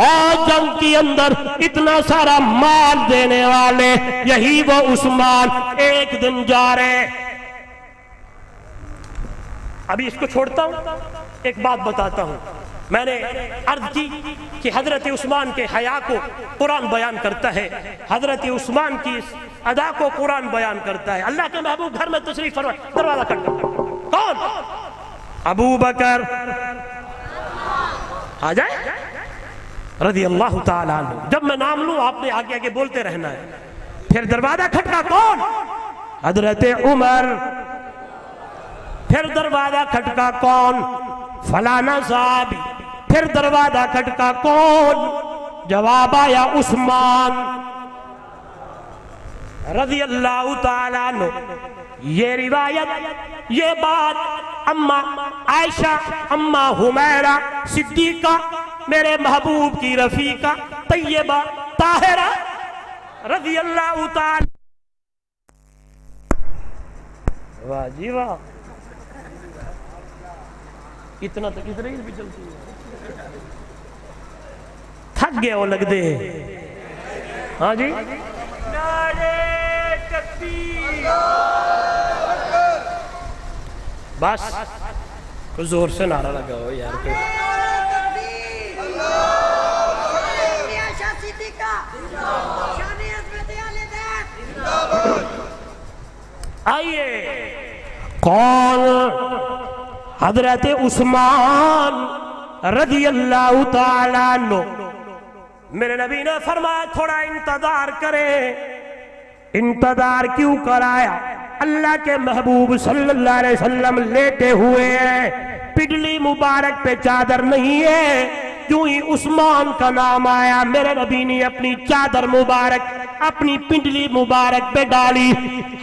اور جنگ کے اندر اتنا سارا مال دینے والے، یہی وہ عثمان ایک دن جا رہے۔ ابھی اس کو چھوڑتا ہوں، ایک بات بتاتا ہوں۔ میں نے عرض کی کہ حضرت عثمان کے حیا کو قرآن بیان کرتا ہے، حضرت عثمان کی اس ادا کو قرآن بیان کرتا ہے۔ اللہ کے محبوب گھر میں تشریف فرمائے، دروازہ کھٹکھٹا۔ کون؟ ابو بکر آ جائے رضی اللہ تعالیٰ عنہ۔ جب میں نام لوں آپ نے آگے آگے بولتے رہنا ہے۔ پھر دروازہ کھٹکا، کون؟ حضرت عمر۔ پھر دروازہ کھٹکا، کون؟ فلانا صاحب۔ پھر دروازہ کھٹکا، کون؟ جواب آیا عثمان رضی اللہ تعالیٰ عنہ۔ یہ روایت، یہ بات اماں عائشہ، اماں حمیرہ صدیقہ، میرے محبوب کی رفیقہ طیبہ طاہرہ رضی اللہ تعالی، واہ جی واہ، اتنا تک اس رئیس بھی چلتی ہے، تھک گئے وہ لگ دے ہاں جی۔ نعرہ تکبیر، بس کوئی زور سے نعرہ لگاؤ یار کوئی۔ آئیے کون؟ حضرت عثمان رضی اللہ تعالیٰ عنہ۔ میرے نبی نے فرمایا تھوڑا انتظار کریں۔ انتظار کیوں کرایا؟ اللہ کے محبوب صلی اللہ علیہ وسلم لیٹے ہوئے ہیں، پڈلی مبارک پہ چادر نہیں ہے۔ جو ہی عثمان کا نام آیا میرے نبی نے اپنی چادر مبارک اپنی پنڈلی مبارک پہ ڈالی۔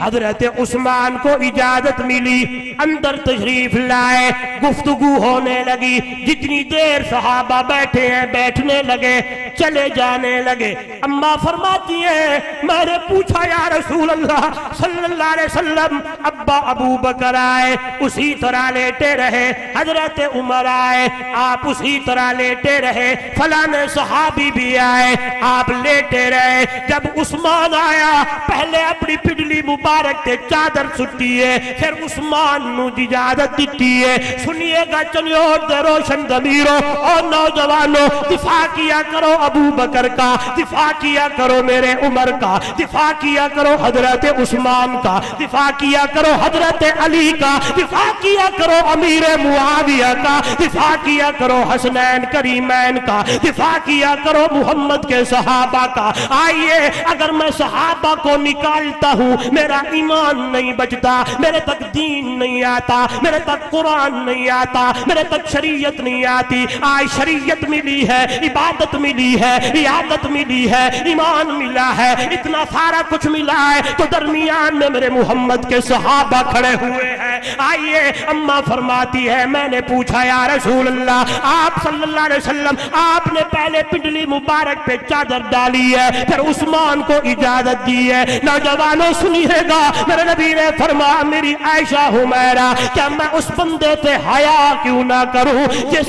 حضرت عثمان کو اجازت ملی، اندر تشریف لائے، گفتگو ہونے لگی۔ جتنی دیر صحابہ بیٹھے ہیں بیٹھنے لگے، چلے جانے لگے۔ اماں فرماتی ہیں میں نے پوچھا یا رسول اللہ صلی اللہ علیہ وسلم، ابا ابو بکر آئے اسی طرح لیٹے رہے، حضرت عمر آئے آپ اسی طرح لیٹے رہے، فلاں صحابی بھی آئے آپ لیٹے رہے، جب عثمان آیا پہلے اپنی پڈلی مبارک تے چادر سٹی ہے، پھر عثمان نو اجازت دیتی ہے۔ سنیے گا چنیور دے روشن ضمیروں اور نوجوانوں، دفاع کیا کرو ابو بکر کا، دفاع کیا کرو میرے عمر کا، دفاع کیا کرو حضرت عثمان کا، دفاع کیا کرو حضرت علی کا، دفاع کیا کرو امیر معاویہ کا، دفاع کیا کرو حسنین کریمین کا، دفاع کیا کرو محمد کے صحابہ کا۔ آئیے اگر میں صحابہ کو نکالتا ہوں میرا ایمان نہیں بچتا، میرے تک دین نہیں آتا، میرے تک قرآن نہیں آتا، میرے تک شریعت نہیں آتی۔ آج شریعت ملی ہے، عبادت ملی ہے، عیادت ملی ہے، ایمان ملا ہے، اتنا سارا کچھ ملا ہے، تو درمیان میں میرے محمد کے صحابہ کھڑے ہوئے ہیں۔ آئیے اماں فرماتی ہے میں نے پوچھا یا رسول اللہ، آپ صلی اللہ علیہ وسلم آپ نے پہلے پنڈلی مبارک پہ چادر ڈالی ہے، پھر عثمان کو اجازت دی ہے۔ نوجوانوں سنیے گا میرے نبی نے فرمایا میری عائشہ حمیرہ کیا میں اس بندے سے حیا کیوں نہ کروں جس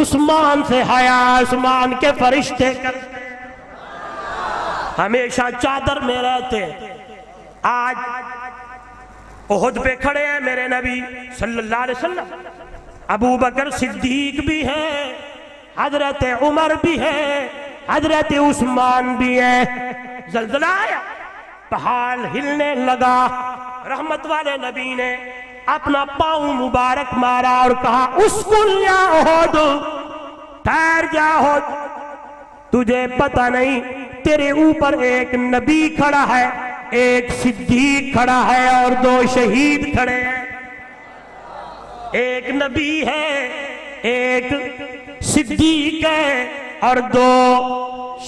عثمان سے حیا آسمان کے فرشتے کرتے، ہمیشہ چادر میں رہتے۔ آج احد پہ کھڑے ہیں میرے نبی صلی اللہ علیہ وسلم، ابو بکر صدیق بھی ہیں، حضرت عمر بھی ہے، حضرت عثمان بھی ہے۔ زلزلہ آیا، پہاڑ ہلنے لگا، رحمت والے نبی نے اپنا پاؤں مبارک مارا اور کہا اسکن یا احد، ٹھہر جا احد، تجھے پتہ نہیں تیرے اوپر ایک نبی کھڑا ہے، ایک صدیق کھڑا ہے اور دو شہید کھڑے ہیں۔ ایک نبی ہے، ایک صدیق ہے اور دو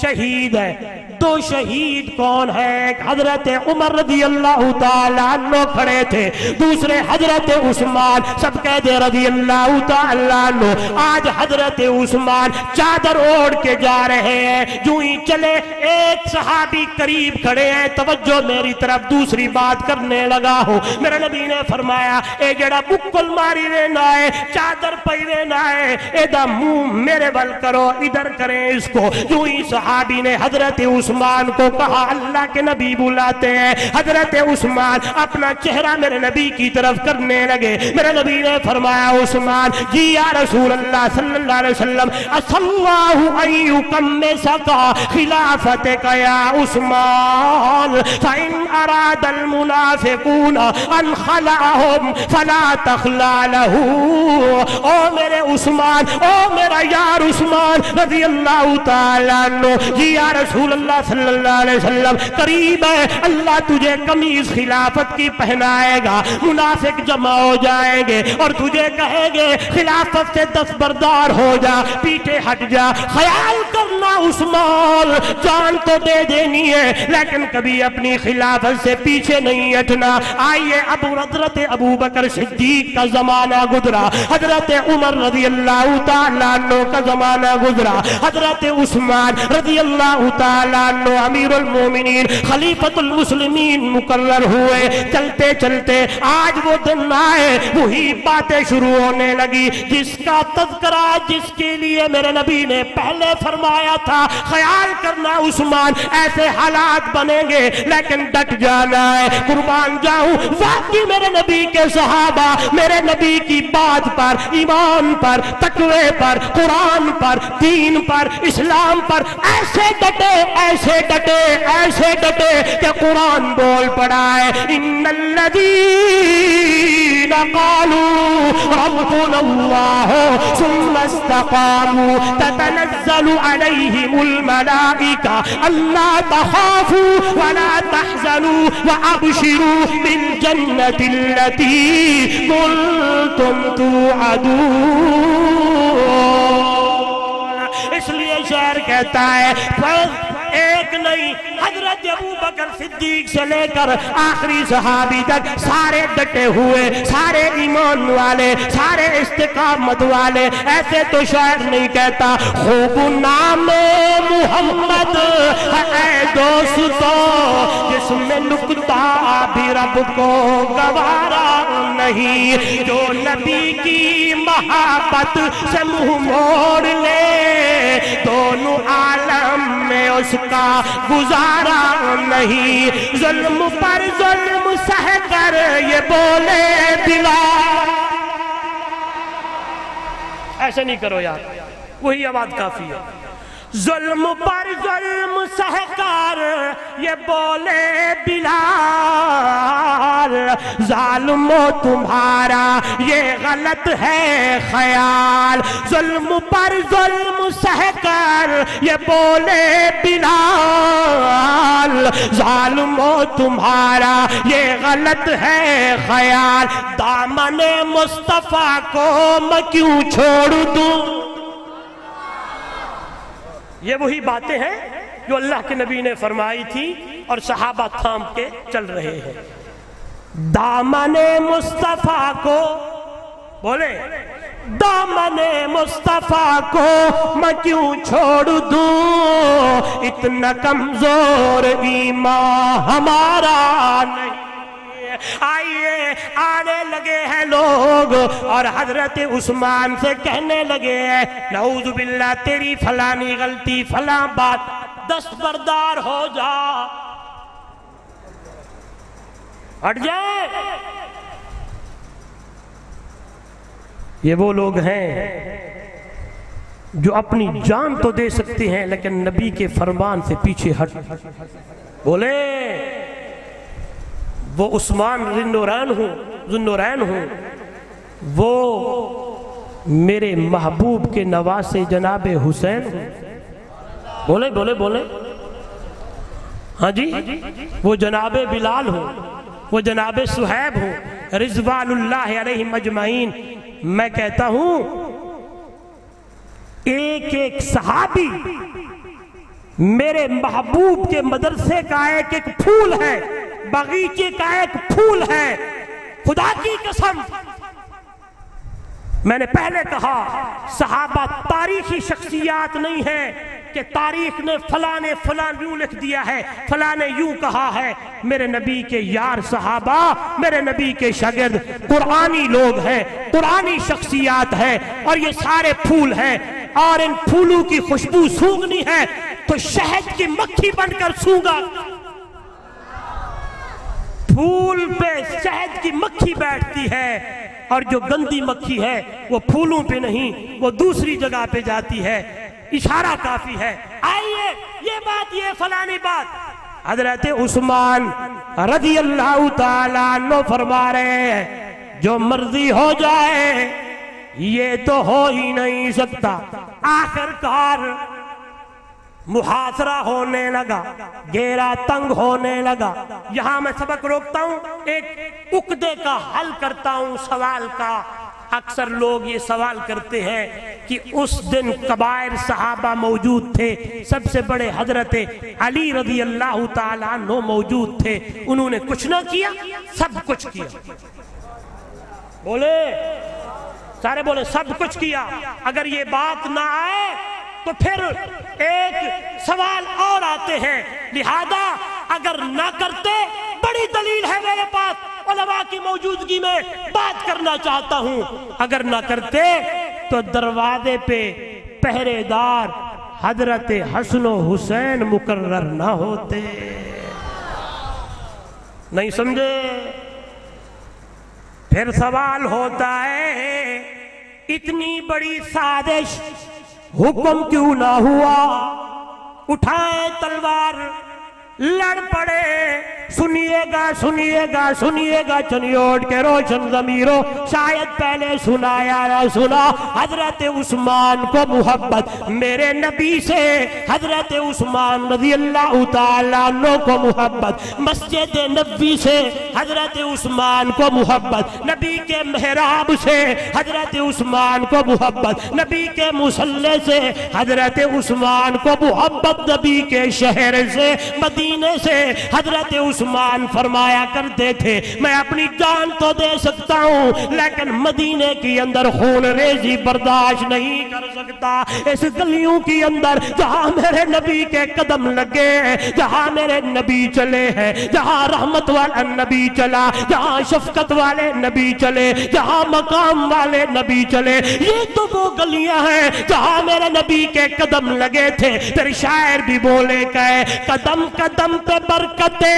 شہید ہے۔ دو شہید کون ہے؟ ایک حضرت عمر رضی اللہ تعالیٰ عنہ کھڑے تھے، دوسرے حضرت عثمان، سب کہہ دے رضی اللہ تعالیٰ عنہ۔ آج حضرت عثمان چادر اوڑھ کے جا رہے ہیں، جو ہی چلے ایک صحابی قریب کھڑے ہیں، توجہ میری طرف دوسری بات کرنے لگا ہوں۔ میرے نبی نے فرمایا اے جڑا بکل ماری وینا ہے، چادر پئی وینا ہے، اے دا منہ میرے ول کرو، ادھر کریں اس کو۔ جو ہی صحابی نے حضرت عثمان کو کہا اللہ کے نبی بلاتے ہیں، حضرت عثمان اپنا چہرہ میرے نبی کی طرف کرنے لگے۔ میرے نبی نے فرمایا عثمان جی یا رسول اللہ صلی اللہ علیہ وسلم، اسَ اللَّهُ أَن يُكَمِّسَكَ خِلَافَتَكَ يَا عثمان فَإِنْ أَرَادَ الْمُنَافِقُونَ أَنْ خَلَعَهُمْ فَلَا تَخْلَعْ لَهُ۔ او میرے عثمان، او میرا یار عثمان رضی اللہ تعالیٰ عنہ، جی یا رسول اللہ صلی اللہ علیہ وسلم قریب ہے، اللہ تجھے قمیض خلافت کی پہنائے گا، منافق جمع ہو جائیں گے اور تجھے کہیں گے خلافت سے دستبردار ہو جا، پیچھے ہٹ جا۔ خیال کرنا عثمان، جان تو دے دینی ہے لیکن کبھی اپنی خلافت سے پیچھے نہیں ہٹنا۔ آئیے حضرت ابو بکر صدیق کا زمانہ گزرا، حضرت عمر رضی اللہ تعالیٰ عنہ کا زمانہ گزرا، حضرت عثمان رضی اللہ تعالیٰ عنہ امیر المومنین خلیفۃ المسلمین مقرر ہوئے۔ چلتے چلتے آج وہ دن آئے، وہی باتیں شروع ہونے لگی جس کا تذکرہ، جس کے لیے میرے نبی نے پہلے فرمایا تھا خیال کرنا عثمان ایسے حالات بنیں گے لیکن ڈٹ جانا ہے۔ قربان جاؤں واقعی میرے نبی کے صحابہ میرے نبی کی بات پر، ایمان پر، تقوی پر، قرآن پر، دین پر، اسلام پر ایسے ڈٹے، ایسے ڈٹے، ایسے ڈٹے کہ قرآن بول پڑا ہے ان الذین قالوا ربنا اللہ ثم استقاموا تتنزل علیہم الملائکہ الا تخافوا ولا تحزنوا وابشروا بالجنة التي كنتم توعدون۔ اس لیے شعر کہتا ہے ایک نہیں، حضرت ابو بکر صدیق سے لے کر آخری صحابی تک سارے ڈٹے ہوئے، سارے ایمان والے، سارے استقامت والے. ایسے تو شاعر نہیں کہتا خوب نام محمد اے دوستو جس میں نکتہ بھی رب کو گوارا نہیں، جو نبی کی محبت سے منہ موڑ لے دونوں عالم میں اس کا گزارا نہیں. ظلم پر ظلم سہ کر یہ بولے بلال. ایسے نہیں کرو یار، وہی آواز کافی ہے. ظلم پر ظلم سہ کر یہ بولے بلال، ظالمو تمہارا یہ غلط ہے خیال. ظلم پر ظلم سہ کر یہ بولے بلال، ظالمو تمہارا یہ غلط ہے خیال. دامن مصطفیٰ کو میں کیوں چھوڑ دوں. یہ وہی باتیں ہیں جو اللہ کے نبی نے فرمائی تھی اور صحابہ تھام کے چل رہے ہیں. دامن مصطفیٰ کو بولے، دامن مصطفیٰ کو میں کیوں چھوڑ دوں، اتنا کمزور ایمان ہمارا نہیں. آئیے آنے لگے ہیں لوگ اور حضرت عثمان سے کہنے لگے ہیں نعوذ باللہ تیری فلانی غلطی فلاں بات دستبردار ہو جا، ہٹ جائے. یہ وہ لوگ ہیں جو اپنی جان تو دے سکتے ہیں لیکن نبی کے فرمان سے پیچھے ہٹ. بولے وہ عثمان ذوالنورین ہوں، وہ میرے محبوب کے نواسے جناب حسین ہوں. بولے بولے بولے ہاں جی، وہ جناب بلال ہوں، وہ جناب صہیب ہوں رضوان اللہ علیہم اجمعین. میں کہتا ہوں ایک ایک صحابی میرے محبوب کے مدرسے کا ایک ایک پھول ہے، باغیچے کا ایک پھول ہے. خدا کی قسم میں نے پہلے کہا صحابہ تاریخی شخصیات نہیں ہیں کہ تاریخ نے فلاں نے فلاں یوں لکھ دیا ہے، فلاں نے یوں کہا ہے. میرے نبی کے یار صحابہ، میرے نبی کے شاگرد قرآنی لوگ ہیں، قرآنی شخصیات ہیں اور یہ سارے پھول ہیں. اور ان پھولوں کی خوشبو سونگنی ہے تو شہد کی مکھی بن کر سونگا. پھول پہ شہد کی مکھی بیٹھتی ہے اور جو گندی مکھی ہے وہ پھولوں پہ نہیں، وہ دوسری جگہ پہ جاتی ہے. اشارہ کافی ہے. آئیے یہ بات، یہ فلانی بات. حضرت عثمان رضی اللہ تعالیٰ عنہ فرما رہے ہیں جو مرضی ہو جائے یہ تو ہو ہی نہیں سکتا. آخر کار محاصرہ ہونے لگا، گھیرا تنگ ہونے لگا. یہاں میں سبق روکتا ہوں، ایک عقدے کا حل کرتا ہوں سوال کا. اکثر لوگ یہ سوال کرتے ہیں کہ اس دن کبائر صحابہ موجود تھے، سب سے بڑے حضرت علی رضی اللہ تعالیٰ عنہ موجود تھے، انہوں نے کچھ نہ کیا، سب کچھ کیا. بولے سارے بولے سب کچھ کیا. اگر یہ بات نہ آئے تو پھر ایک سوال اور آتے ہیں. لہذا اگر نہ کرتے، بڑی دلیل ہے میرے پاس علماء کی موجودگی میں بات کرنا چاہتا ہوں، اگر نہ کرتے تو دروازے پہ پہرے دار حضرت حسن و حسین مقرر نہ ہوتے. نہیں سمجھے؟ پھر سوال ہوتا ہے اتنی بڑی سازش حکم کیوں نہ ہوا؟ اٹھائیں تلوار، لڑ پڑے سنیے گا چنیوٹ کے روشن ضمیروں، شاید پہلے سنا یا نہ سنا، حضرت عثمان کو محبت میرے نبی سے، حضرت عثمان رضی اللہ تعالیٰ عنہ کو محبت مسجد نبوی سے، حضرت عثمان کو محبت نبی کے محراب سے، حضرت عثمان کو محبت نبی کے مصلی سے، حضرت عثمان کو محبت نبی کے شہر سے، مدینے سے۔ حضرت عثمان فرمایا کرتے تھے میں اپنی جان تو دے سکتا ہوں لیکن مدینے کی اندر خون ریزی برداشت نہیں کر سکتا۔ اس گلیوں کی اندر جہاں میرے نبی کے قدم لگے ہیں، جہاں میرے نبی چلے ہیں، جہاں رحمت والا نبی چلا، جہاں شفقت والے نبی چلے، جہاں مقام والے نبی چلے، یہ تو وہ گلیاں ہیں جہاں میرے نبی کے قدم لگے تھے۔ پھر شاعر بھی بولے گئے قدم قدم پہ برکتیں،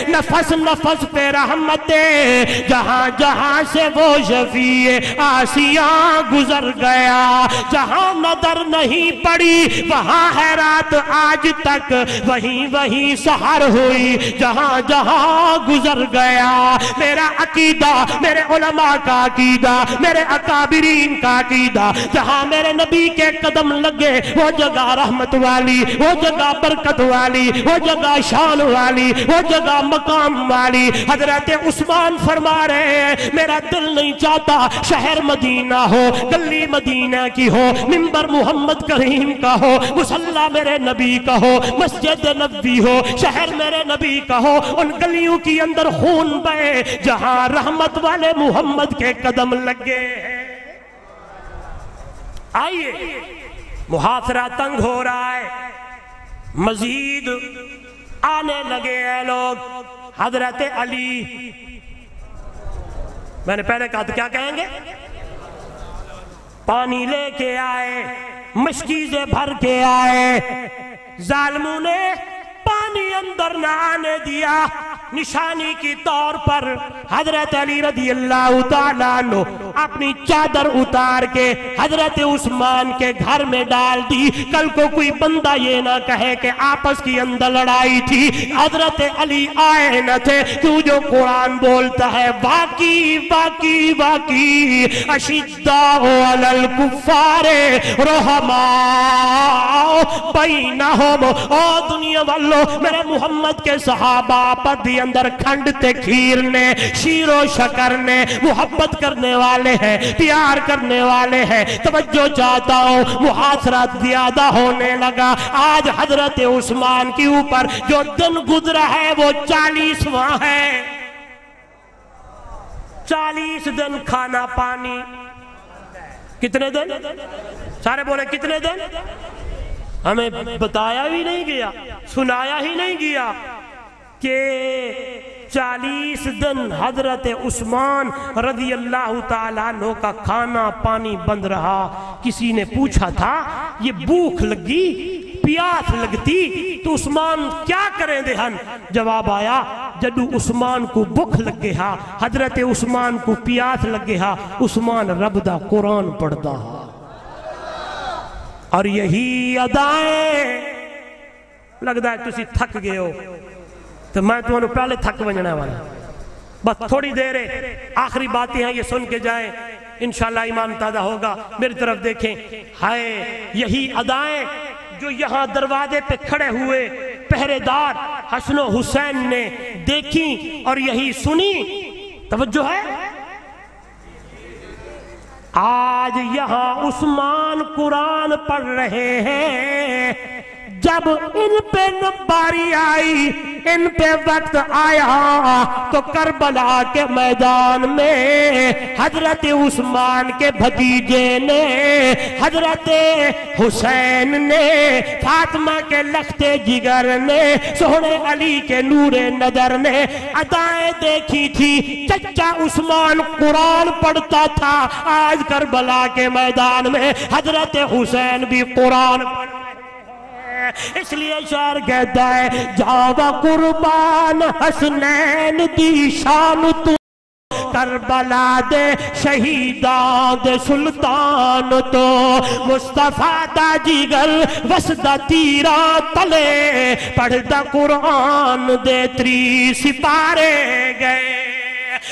نفس نفس پہ رحمتیں، جہاں جہاں سے وہ شفیع آسیاں گزر گیا، جہاں نظر نہیں پڑی وہاں ہے رات آج تک، وہیں وہیں سحر ہوئی جہاں جہاں گزر گیا۔ میرا عقیدہ، میرے علماء کا عقیدہ، میرے اکابرین کا عقیدہ، جہاں میرے نبی کے قدم لگے وہ جگہ رحمت والی، وہ جگہ برکت والی، وہ جگہ شان والی، وہ جگہ مقام والی۔ حضرت عثمان فرما رہے ہیں میرا دل نہیں چاہتا شہر مدینہ ہو، گلی مدینہ کی ہو، منبر محمد کریم کا ہو، مصلی میرے نبی کا ہو، مسجد نبوی ہو، شہر میرے نبی کا ہو، ان گلیوں کی اندر خون بہے جہاں رحمت والے محمد کے قدم لگے ہیں۔ آئیے محاصرہ تنگ ہو رہا ہے، مزید آنے لگے ہیں لوگ۔ حضرت علی، میں نے پہلے کہا تو کیا کہیں گے، پانی لے کے آئے، مشکیزیں بھر کے آئے، ظالموں نے پانی اندر نہ آنے دیا۔ نشانی کی طور پر حضرت علی رضی اللہ تعالیٰ عنہ اپنی چادر اتار کے حضرت عثمان کے گھر میں ڈال دی، کل کو کوئی بندہ یہ نہ کہے کہ آپس کی اندر لڑائی تھی، حضرت علی آئے نہ تھے۔ تو جو قرآن بولتا ہے واقعی واقعی واقعی اشداء علی الکفار رحماء بینہم، او دنیا والو میرے محمد کے صحابہ پر دی اندر کھنڈ تے کھیر نے، شیر و شکر نے، محبت کرنے والے ہیں، پیار کرنے والے ہیں۔ توجہ چاہتا ہوں، محاصرہ زیادہ ہونے لگا۔ آج حضرت عثمان کے اوپر جو دن گزرا ہے وہ 40واں ہے۔ 40 دن کھانا پانی، کتنے دن؟ سارے بولے کتنے دن؟ ہمیں بتایا بھی نہیں گیا، سنایا ہی نہیں گیا کہ 40 دن حضرت عثمان رضی اللہ تعالیٰ عنہ کا کھانا پانی بند رہا۔ کسی نے پوچھا تھا یہ بھوک لگی، پیاس لگتی تو عثمان کیا کریں دے ہن؟ جواب آیا جدو عثمان کو بھوک لگے ہا، حضرت عثمان کو پیاس لگے ہا، عثمان رب دا قرآن پڑھدا ہا۔ اور یہی ادائیں، لگتا ہے تسی تھک گئے ہو تو میں تمہیں پہلے تھک ونجنے والا، بس تھوڑی دیر ہے، آخری باتیں ہیں یہ سن کے جائیں، انشاءاللہ ایمان تازہ ہوگا۔ میری طرف دیکھیں، ہائے یہی ادائیں جو یہاں دروازے پہ کھڑے ہوئے پہرے دار حسن و حسین نے دیکھی اور یہی سنی۔ توجہ ہے، آج یہاں عثمان قرآن پڑھ رہے ہیں، جب ان پہ نباری آئی، ان پہ وقت آیا تو کربلا کے میدان میں حضرت عثمان کے بھتیجے نے، حضرت حسین نے، فاطمہ کے لختے جگر نے، سونے علی کے نور نظر نے ادائیں دیکھی تھی۔ چچا عثمان قرآن پڑھتا تھا، آج کربلا کے میدان میں حضرت حسین بھی قرآن پڑھ، اس لیے شاعر کہتا ہے جاوا قربان حسنین دی شان تو کربلا دے شہیداں دے سلطان تو مصطفیٰ دا جگر وسدا تیرا تلے پڑھ دا قرآن دے 3 سپارے گئے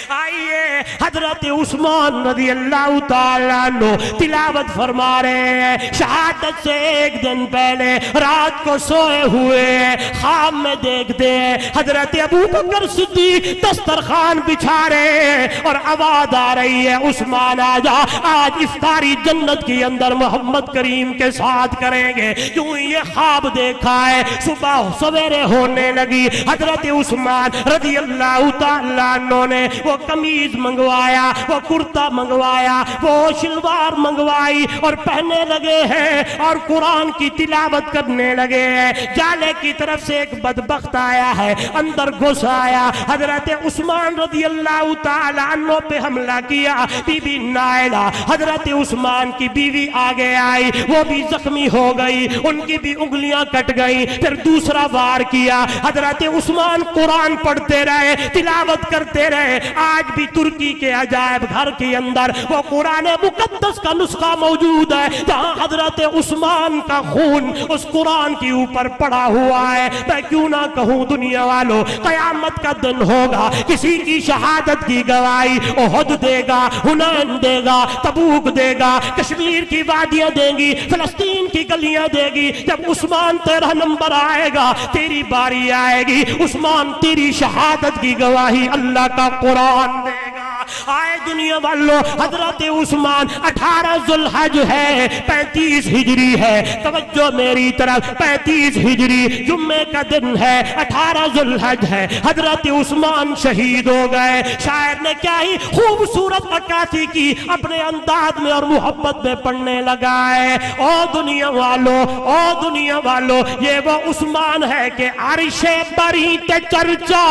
آئیے حضرت عثمان رضی اللہ تعالیٰ عنہ تلاوت فرما رہے ہیں شہادت سے ایک دن پہلے رات کو سوئے ہوئے خواب میں دیکھتے ہیں حضرت ابو بکر صدیق دسترخوان بچھا رہے ہیں اور آواز آ رہی ہے عثمان آجا آج افطاری جنت کے اندر محمد کریم کے ساتھ کریں گے کیوں یہ خواب دیکھا ہے صبح سویرے ہونے لگی حضرت عثمان رضی اللہ تعالیٰ عنہ نے وہ قمیض منگوایا وہ کرتا منگوایا وہ شلوار منگوائی اور پہننے لگے ہیں اور قرآن کی تلاوت کرنے لگے ہیں جالے کی طرف سے ایک بدبخت آیا ہے اندر گھس آیا حضرت عثمان رضی اللہ تعالی عنہ پہ حملہ کیا بی بی نائلہ حضرت عثمان کی بیوی آگے آئی وہ بھی زخمی ہو گئی ان کی بھی انگلیاں کٹ گئی پھر دوسرا وار کیا حضرت عثمان قرآن پڑھتے رہے تلاوت کرتے رہے آج بھی ترکی کے عجائب گھر کے اندر وہ قرآن مقدس کا نسخہ موجود ہے جہاں حضرت عثمان کا خون اس قرآن کے اوپر پڑا ہوا ہے میں کیوں نہ کہوں دنیا والوں قیامت کا دن ہوگا کسی کی شہادت کی گواہی احد دے گا حنین دے گا تبوک دے گا کشمیر کی وادیاں دیں گی فلسطین کی گلیاں دے گی جب عثمان تیرا نمبر آئے گا تیری باری آئے گی عثمان تیری شہادت کی گواہی اللہ کا قرآن دے گا آئے دنیا والوں حضرت عثمان 18 ذوالحج ہے 35 ہجری ہے توجہ میری طرف 35 ہجری جمعے کا دن ہے 18 ذوالحج ہے حضرت عثمان شہید ہو گئے شاعر نے کیا ہی خوبصورت عکاسی کی اپنے انداز میں اور محبت میں پڑھنے لگا ہے او دنیا والوں یہ وہ عثمان ہے کہ عرش بری تے چرچا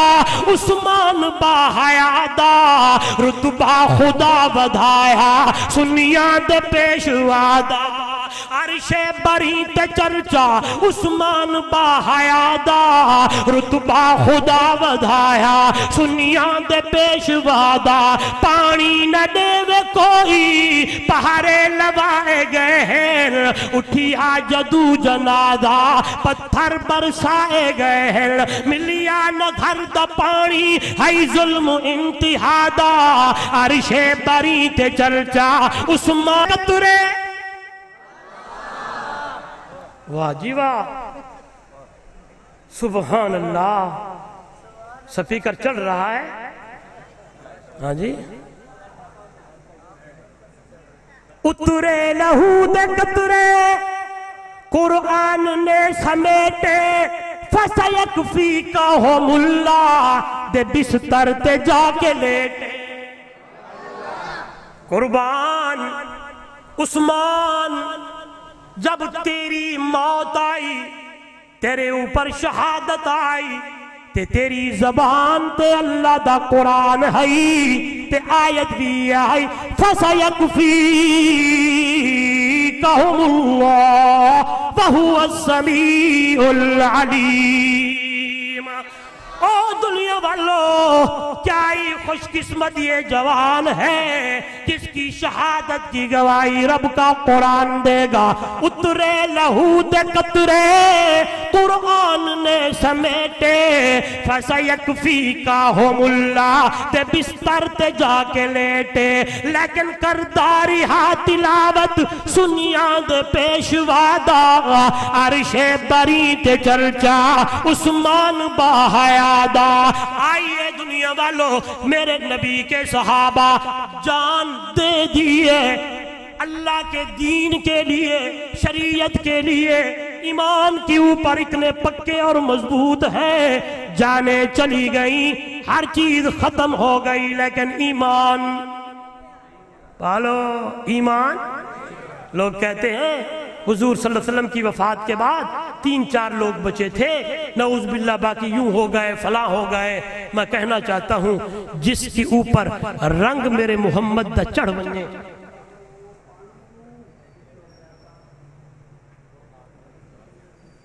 عثمان با حیادا رتبہ خدا بدھایا سنیاں دے پیشوا دا عرش بری تے چرچا عثمان با حیادا رتبہ خدا بدھایا سنیاں دے پیشوا دا پانی نہ دے وے کوئی پہارے لوائے گئے ہیں اٹھی آ جدو جنازہ پتھر برسائے گئے ہیں ملیا نہ گھر دا پانی ہے ظلم انتہا دا عرش بری تے چرچا عثمان ترے واہ جی واہ سبحان اللہ سپیکر چل رہا ہے ہاں جی اترے لہو دے قطرے قرآن نے سمیٹے فَسَيَكْفِيكَهُمُ اللَّهُ دے بستر تے جا کے لیٹے قربان عثمان جب تیری موت آئی تیرے اوپر شہادت آئی تے تیری زبان تے اللہ دا قرآن ہے تے آیت بھی آئی فَسَيَكْفِيكَهُمُ اللَّهُ وَهُوَ السَّمِيعُ الْعَلِيمُ او دنیا والو کیا ہی خوش قسمت یہ جوان ہے جس کی شہادت کی گواہی رب کا قرآن دے گا اترے لہو دے قطرے قرآن نے سمیٹے فَسَيَكْفِيكَهُمُ اللَّهُ تے بستر تے جا کے لیٹے لیکن کرداری ہاں تلاوت سنیاں دے پیشوا دا عرش بری تے چرچا عثمان با حیادا آئیے دنیا والو میرے نبی کے صحابہ جان دے دیئے اللہ کے دین کے لیے شریعت کے لیے ایمان کے اوپر اتنے پکے اور مضبوط ہیں جانیں چلی گئیں ہر چیز ختم ہو گئی لیکن ایمان پالو ایمان لوگ کہتے ہیں حضور صلی اللہ علیہ وسلم کی وفات کے بعد 3-4 لوگ بچے تھے نعوذ باللہ باقی یوں ہو گئے فلاں ہو گئے میں کہنا چاہتا ہوں جس کے اوپر رنگ میرے محمد دا چڑھ بننے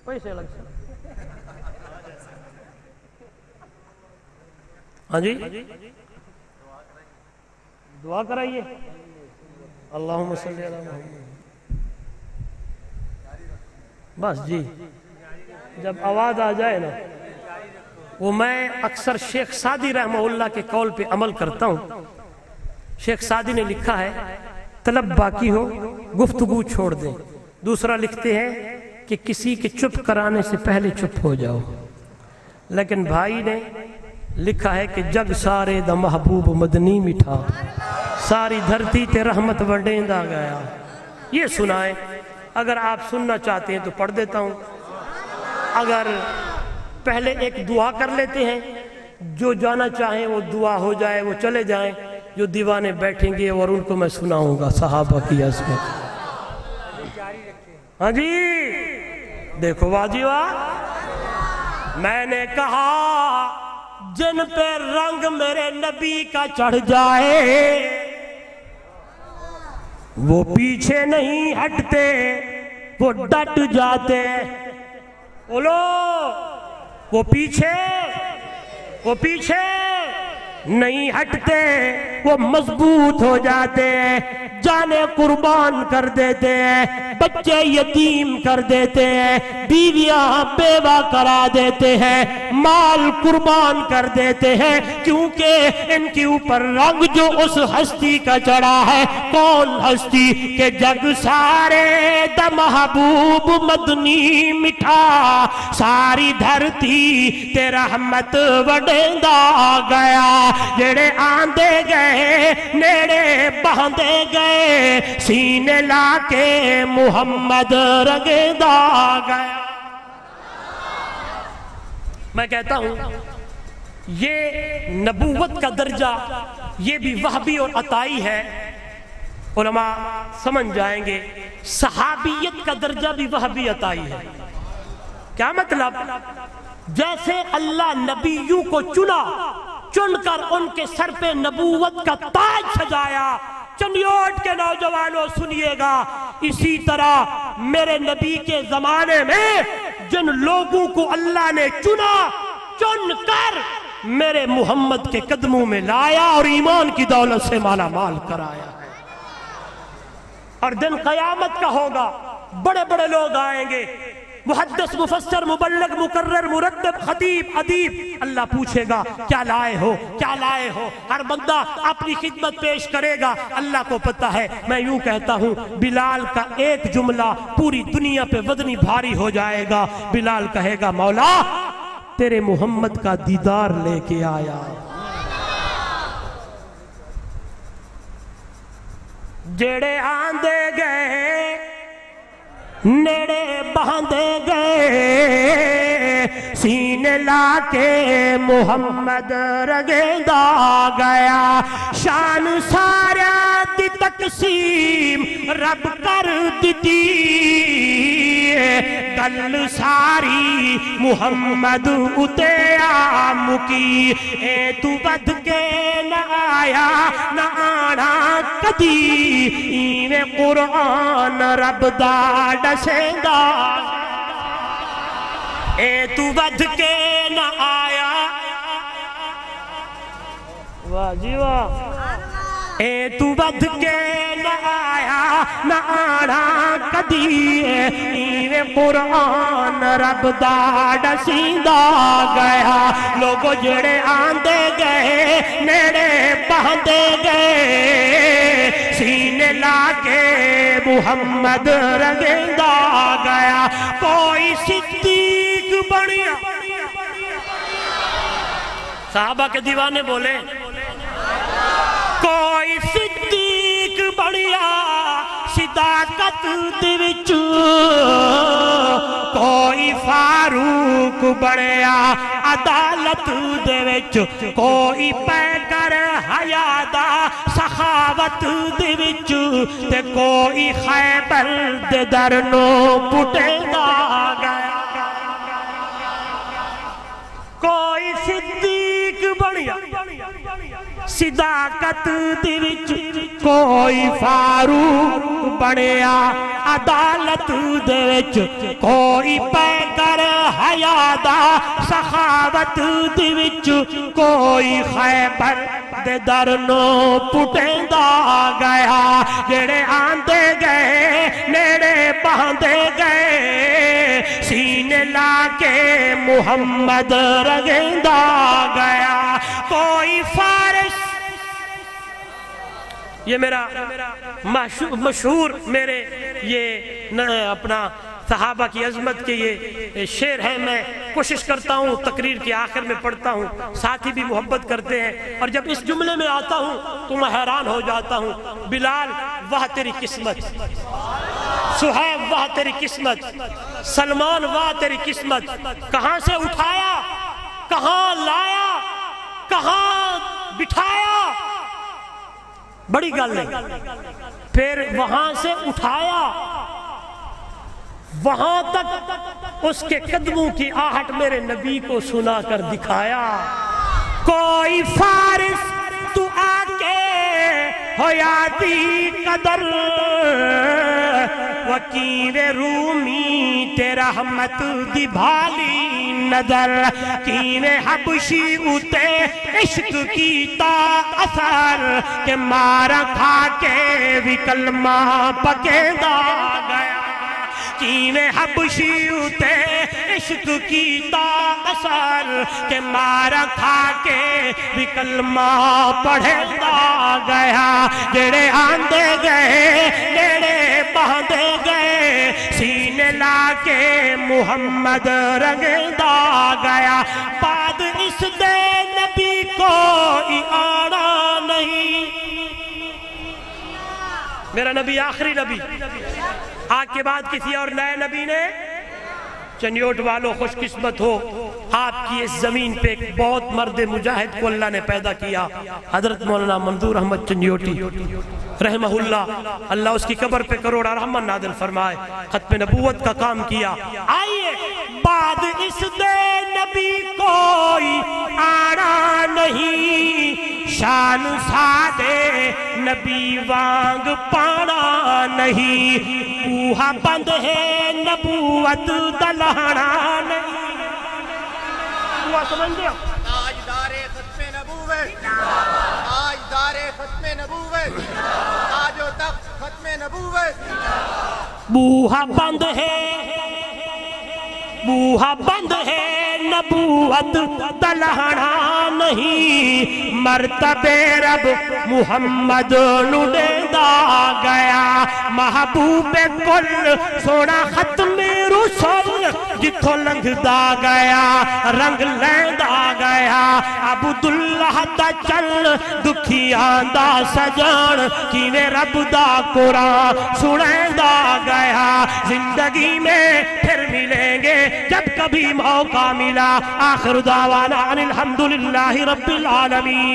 پیسے لگ سکتے ہاں جی دعا کرائیے اللہم صلی علی محمد. بس جی جب آواز آ جائے نا. وہ میں اکثر شیخ سعدی رحمہ اللہ کے قول پہ عمل کرتا ہوں. شیخ سعدی نے لکھا ہے طلب باقی ہو گفتگو چھوڑ دیں. دوسرا لکھتے ہیں کہ کسی کے چپ کرانے سے پہلے چپ ہو جاؤ. لیکن بھائی نے لکھا ہے کہ جگ سارے دا محبوب مدنی مٹھا ساری دھرتی تے رحمت وڈیندا گیا. یہ سنائیں. اگر آپ سننا چاہتے ہیں تو پڑھ دیتا ہوں. اگر پہلے ایک دعا کر لیتے ہیں, جو جانا چاہیں وہ دعا ہو جائے وہ چلے جائیں, جو دیوانے بیٹھیں گے اور ان کو میں سناؤں گا صحابہ کی عظمت. ہاں جی دیکھو واجی واہ. میں نے کہا جن پہ رنگ میرے نبی کا چڑھ جائے وہ پیچھے نہیں ہٹتے, وہ ڈٹ جاتے. بولو وہ پیچھے نہیں ہٹتے, وہ مضبوط ہو جاتے ہیں. جانے قربان کر دیتے ہیں, بچے یتیم کر دیتے ہیں, بیویاں بیوہ کرا دیتے ہیں, مال قربان کر دیتے ہیں, کیونکہ ان کے اوپر رنگ جو اس ہستی کا چڑھا ہے. کون ہستی؟ کہ جگ سارے دا محبوب مدنی مٹھا ساری دھرتی تے رحمت وڈیندا گیا. جڑے آندے گئے نیڑے بہندے گئے سینے لا کے محمد رگیندا گیا. میں کہتا ہوں یہ نبوت کا درجہ یہ بھی وہبی اور عطائی ہے. علماء سمجھ جائیں گے. صحابیت کا درجہ بھی وہبی عطائی ہے. کیا مطلب؟ جیسے اللہ نبیوں کو چن کر ان کے سر پہ نبوت کا تاج سجایا. چنیوٹ کے نوجوانوں سنیے گا, اسی طرح میرے نبی کے زمانے میں جن لوگوں کو اللہ نے چن کر میرے محمد کے قدموں میں لایا اور ایمان کی دولت سے مالا مال کرایا ہے. اور دن قیامت کا ہوگا, بڑے بڑے لوگ آئیں گے, محدث, مفسر, مبلغ, مقرر, مرتب, خطیب, ادیب. اللہ پوچھے گا کیا لائے ہو, کیا لائے ہو. ہر بندہ اپنی خدمت پیش کرے گا. اللہ کو پتہ ہے. میں یوں کہتا ہوں بلال کا ایک جملہ پوری دنیا پہ وزنی بھاری ہو جائے گا. بلال کہے گا مولا تیرے محمد کا دیدار لے کے آیا. جڑے آندے گئے نیڑے بہندے گئے سینے لا کے محمد رگیندا گیا. شان سارا دی تقسیم رب کر دیتی, گل ساری محمد اتے آ مکی. اے تو بد کے نہ آیا نہ آنا کدی, ایویں قرآن رب دا ڈسیندا. اے تو بد کے نہ آیا, واہ جی واہ. اے تو بد کے نہ آیا نہ آنا کدی, ایویں قرآن رب دا ڈسیندا گیا. لوگو جڑے آندے گئے نیڑے بہندے گئے سینے لا کے محمد رگیندا گیا. کوئی صدیق بنیا. صحابہ کے دیوانے بولے کوئی صدیق بنیا صداقت دے وچ, کوئی فاروق بنیا عدالت دے وچ, کوئی پیکر حیا دا سخاوت دے وچ, تے کوئی خیبر دے در نو پٹیندا گیا. کوئی صدیق بنیا صداقت دے وچ, کوئی فاروق بنیا عدالت دے وچ کوئی پیکر حیا دا سخاوت دے وچ کوئی خیبر دے در نو پٹیندا گیا جڑے آندے گئے نیڑے باندے گئے سینے لا کے محمد رگیندا گیا کوئی فارس یہ میرا مشہور میرے یہ اپنا صحابہ کی عظمت کے یہ شعر ہے میں کوشش کرتا ہوں تقریر کے آخر میں پڑھتا ہوں ساتھی بھی محبت کرتے ہیں اور جب اس جملے میں آتا ہوں تو میں حیران ہو جاتا ہوں بلال واہ تیری قسمت صہیب واہ تیری قسمت سلمان واہ تیری قسمت کہاں سے اٹھایا کہاں لایا کہاں بٹھایا بڑی گل ہے پھر وہاں سے اٹھایا وہاں تک اس کے قدموں کی آہٹ میرے نبی کو سنا کر دکھایا کوئی فارس تو آکے ہو یادی قدر وکیل رومی تیرا رحمت دی بھالی نظر کین حبشی اتے عشق کی تا اثر کہ مارا کھا کے بھی کلمہ پکیندہ گیا کین حبشی اتے عشق کی تا اثر کہ مارا کھا کے بھی کلمہ پڑھیندہ گیا جڑے آندے گئے جڑے باندے گئے سینے لا کے محمد رنگیندہ گیا بعد اس دے نبی کوئی آنا نہیں میرا نبی آخری نبی آج کے بعد کسی اور نئے نبی نے چنیوٹ والوں خوش قسمت ہو آپ کی اس زمین پہ ایک بہت مرد مجاہد کو اللہ نے پیدا کیا حضرت مولانا منظور احمد چنیوٹی رحمہ اللہ اس کی قبر پہ کروڑ رحمت نازل فرمائے ختم نبوت کا کام کیا آئیے بعد اس دے نبی کوئی آنا نہیں شان سادے نبی وانگ پانا نہیں کوہا بند ہے نبوت دلانا نہیں کوہا سمجھ گیا تاجدار ختم نبوت تاجدار ختم نبوت تاج و تخت ختم نبوت بوہا بند ہے نبوت دلانا نہیں مرتبے رب محمد نڈیندہ گیا محبوب کل سونا ختم رسول جتھو لنگدہ گیا رنگ لیندہ گیا عبداللہ دا چل دکھیاں دا سجان کیویں رب دا قرآن سنیندہ گیا زندگی میں پھر ملیں گے جب کبھی موقع ملا آخر دعوانا الحمدللہ رب العالمین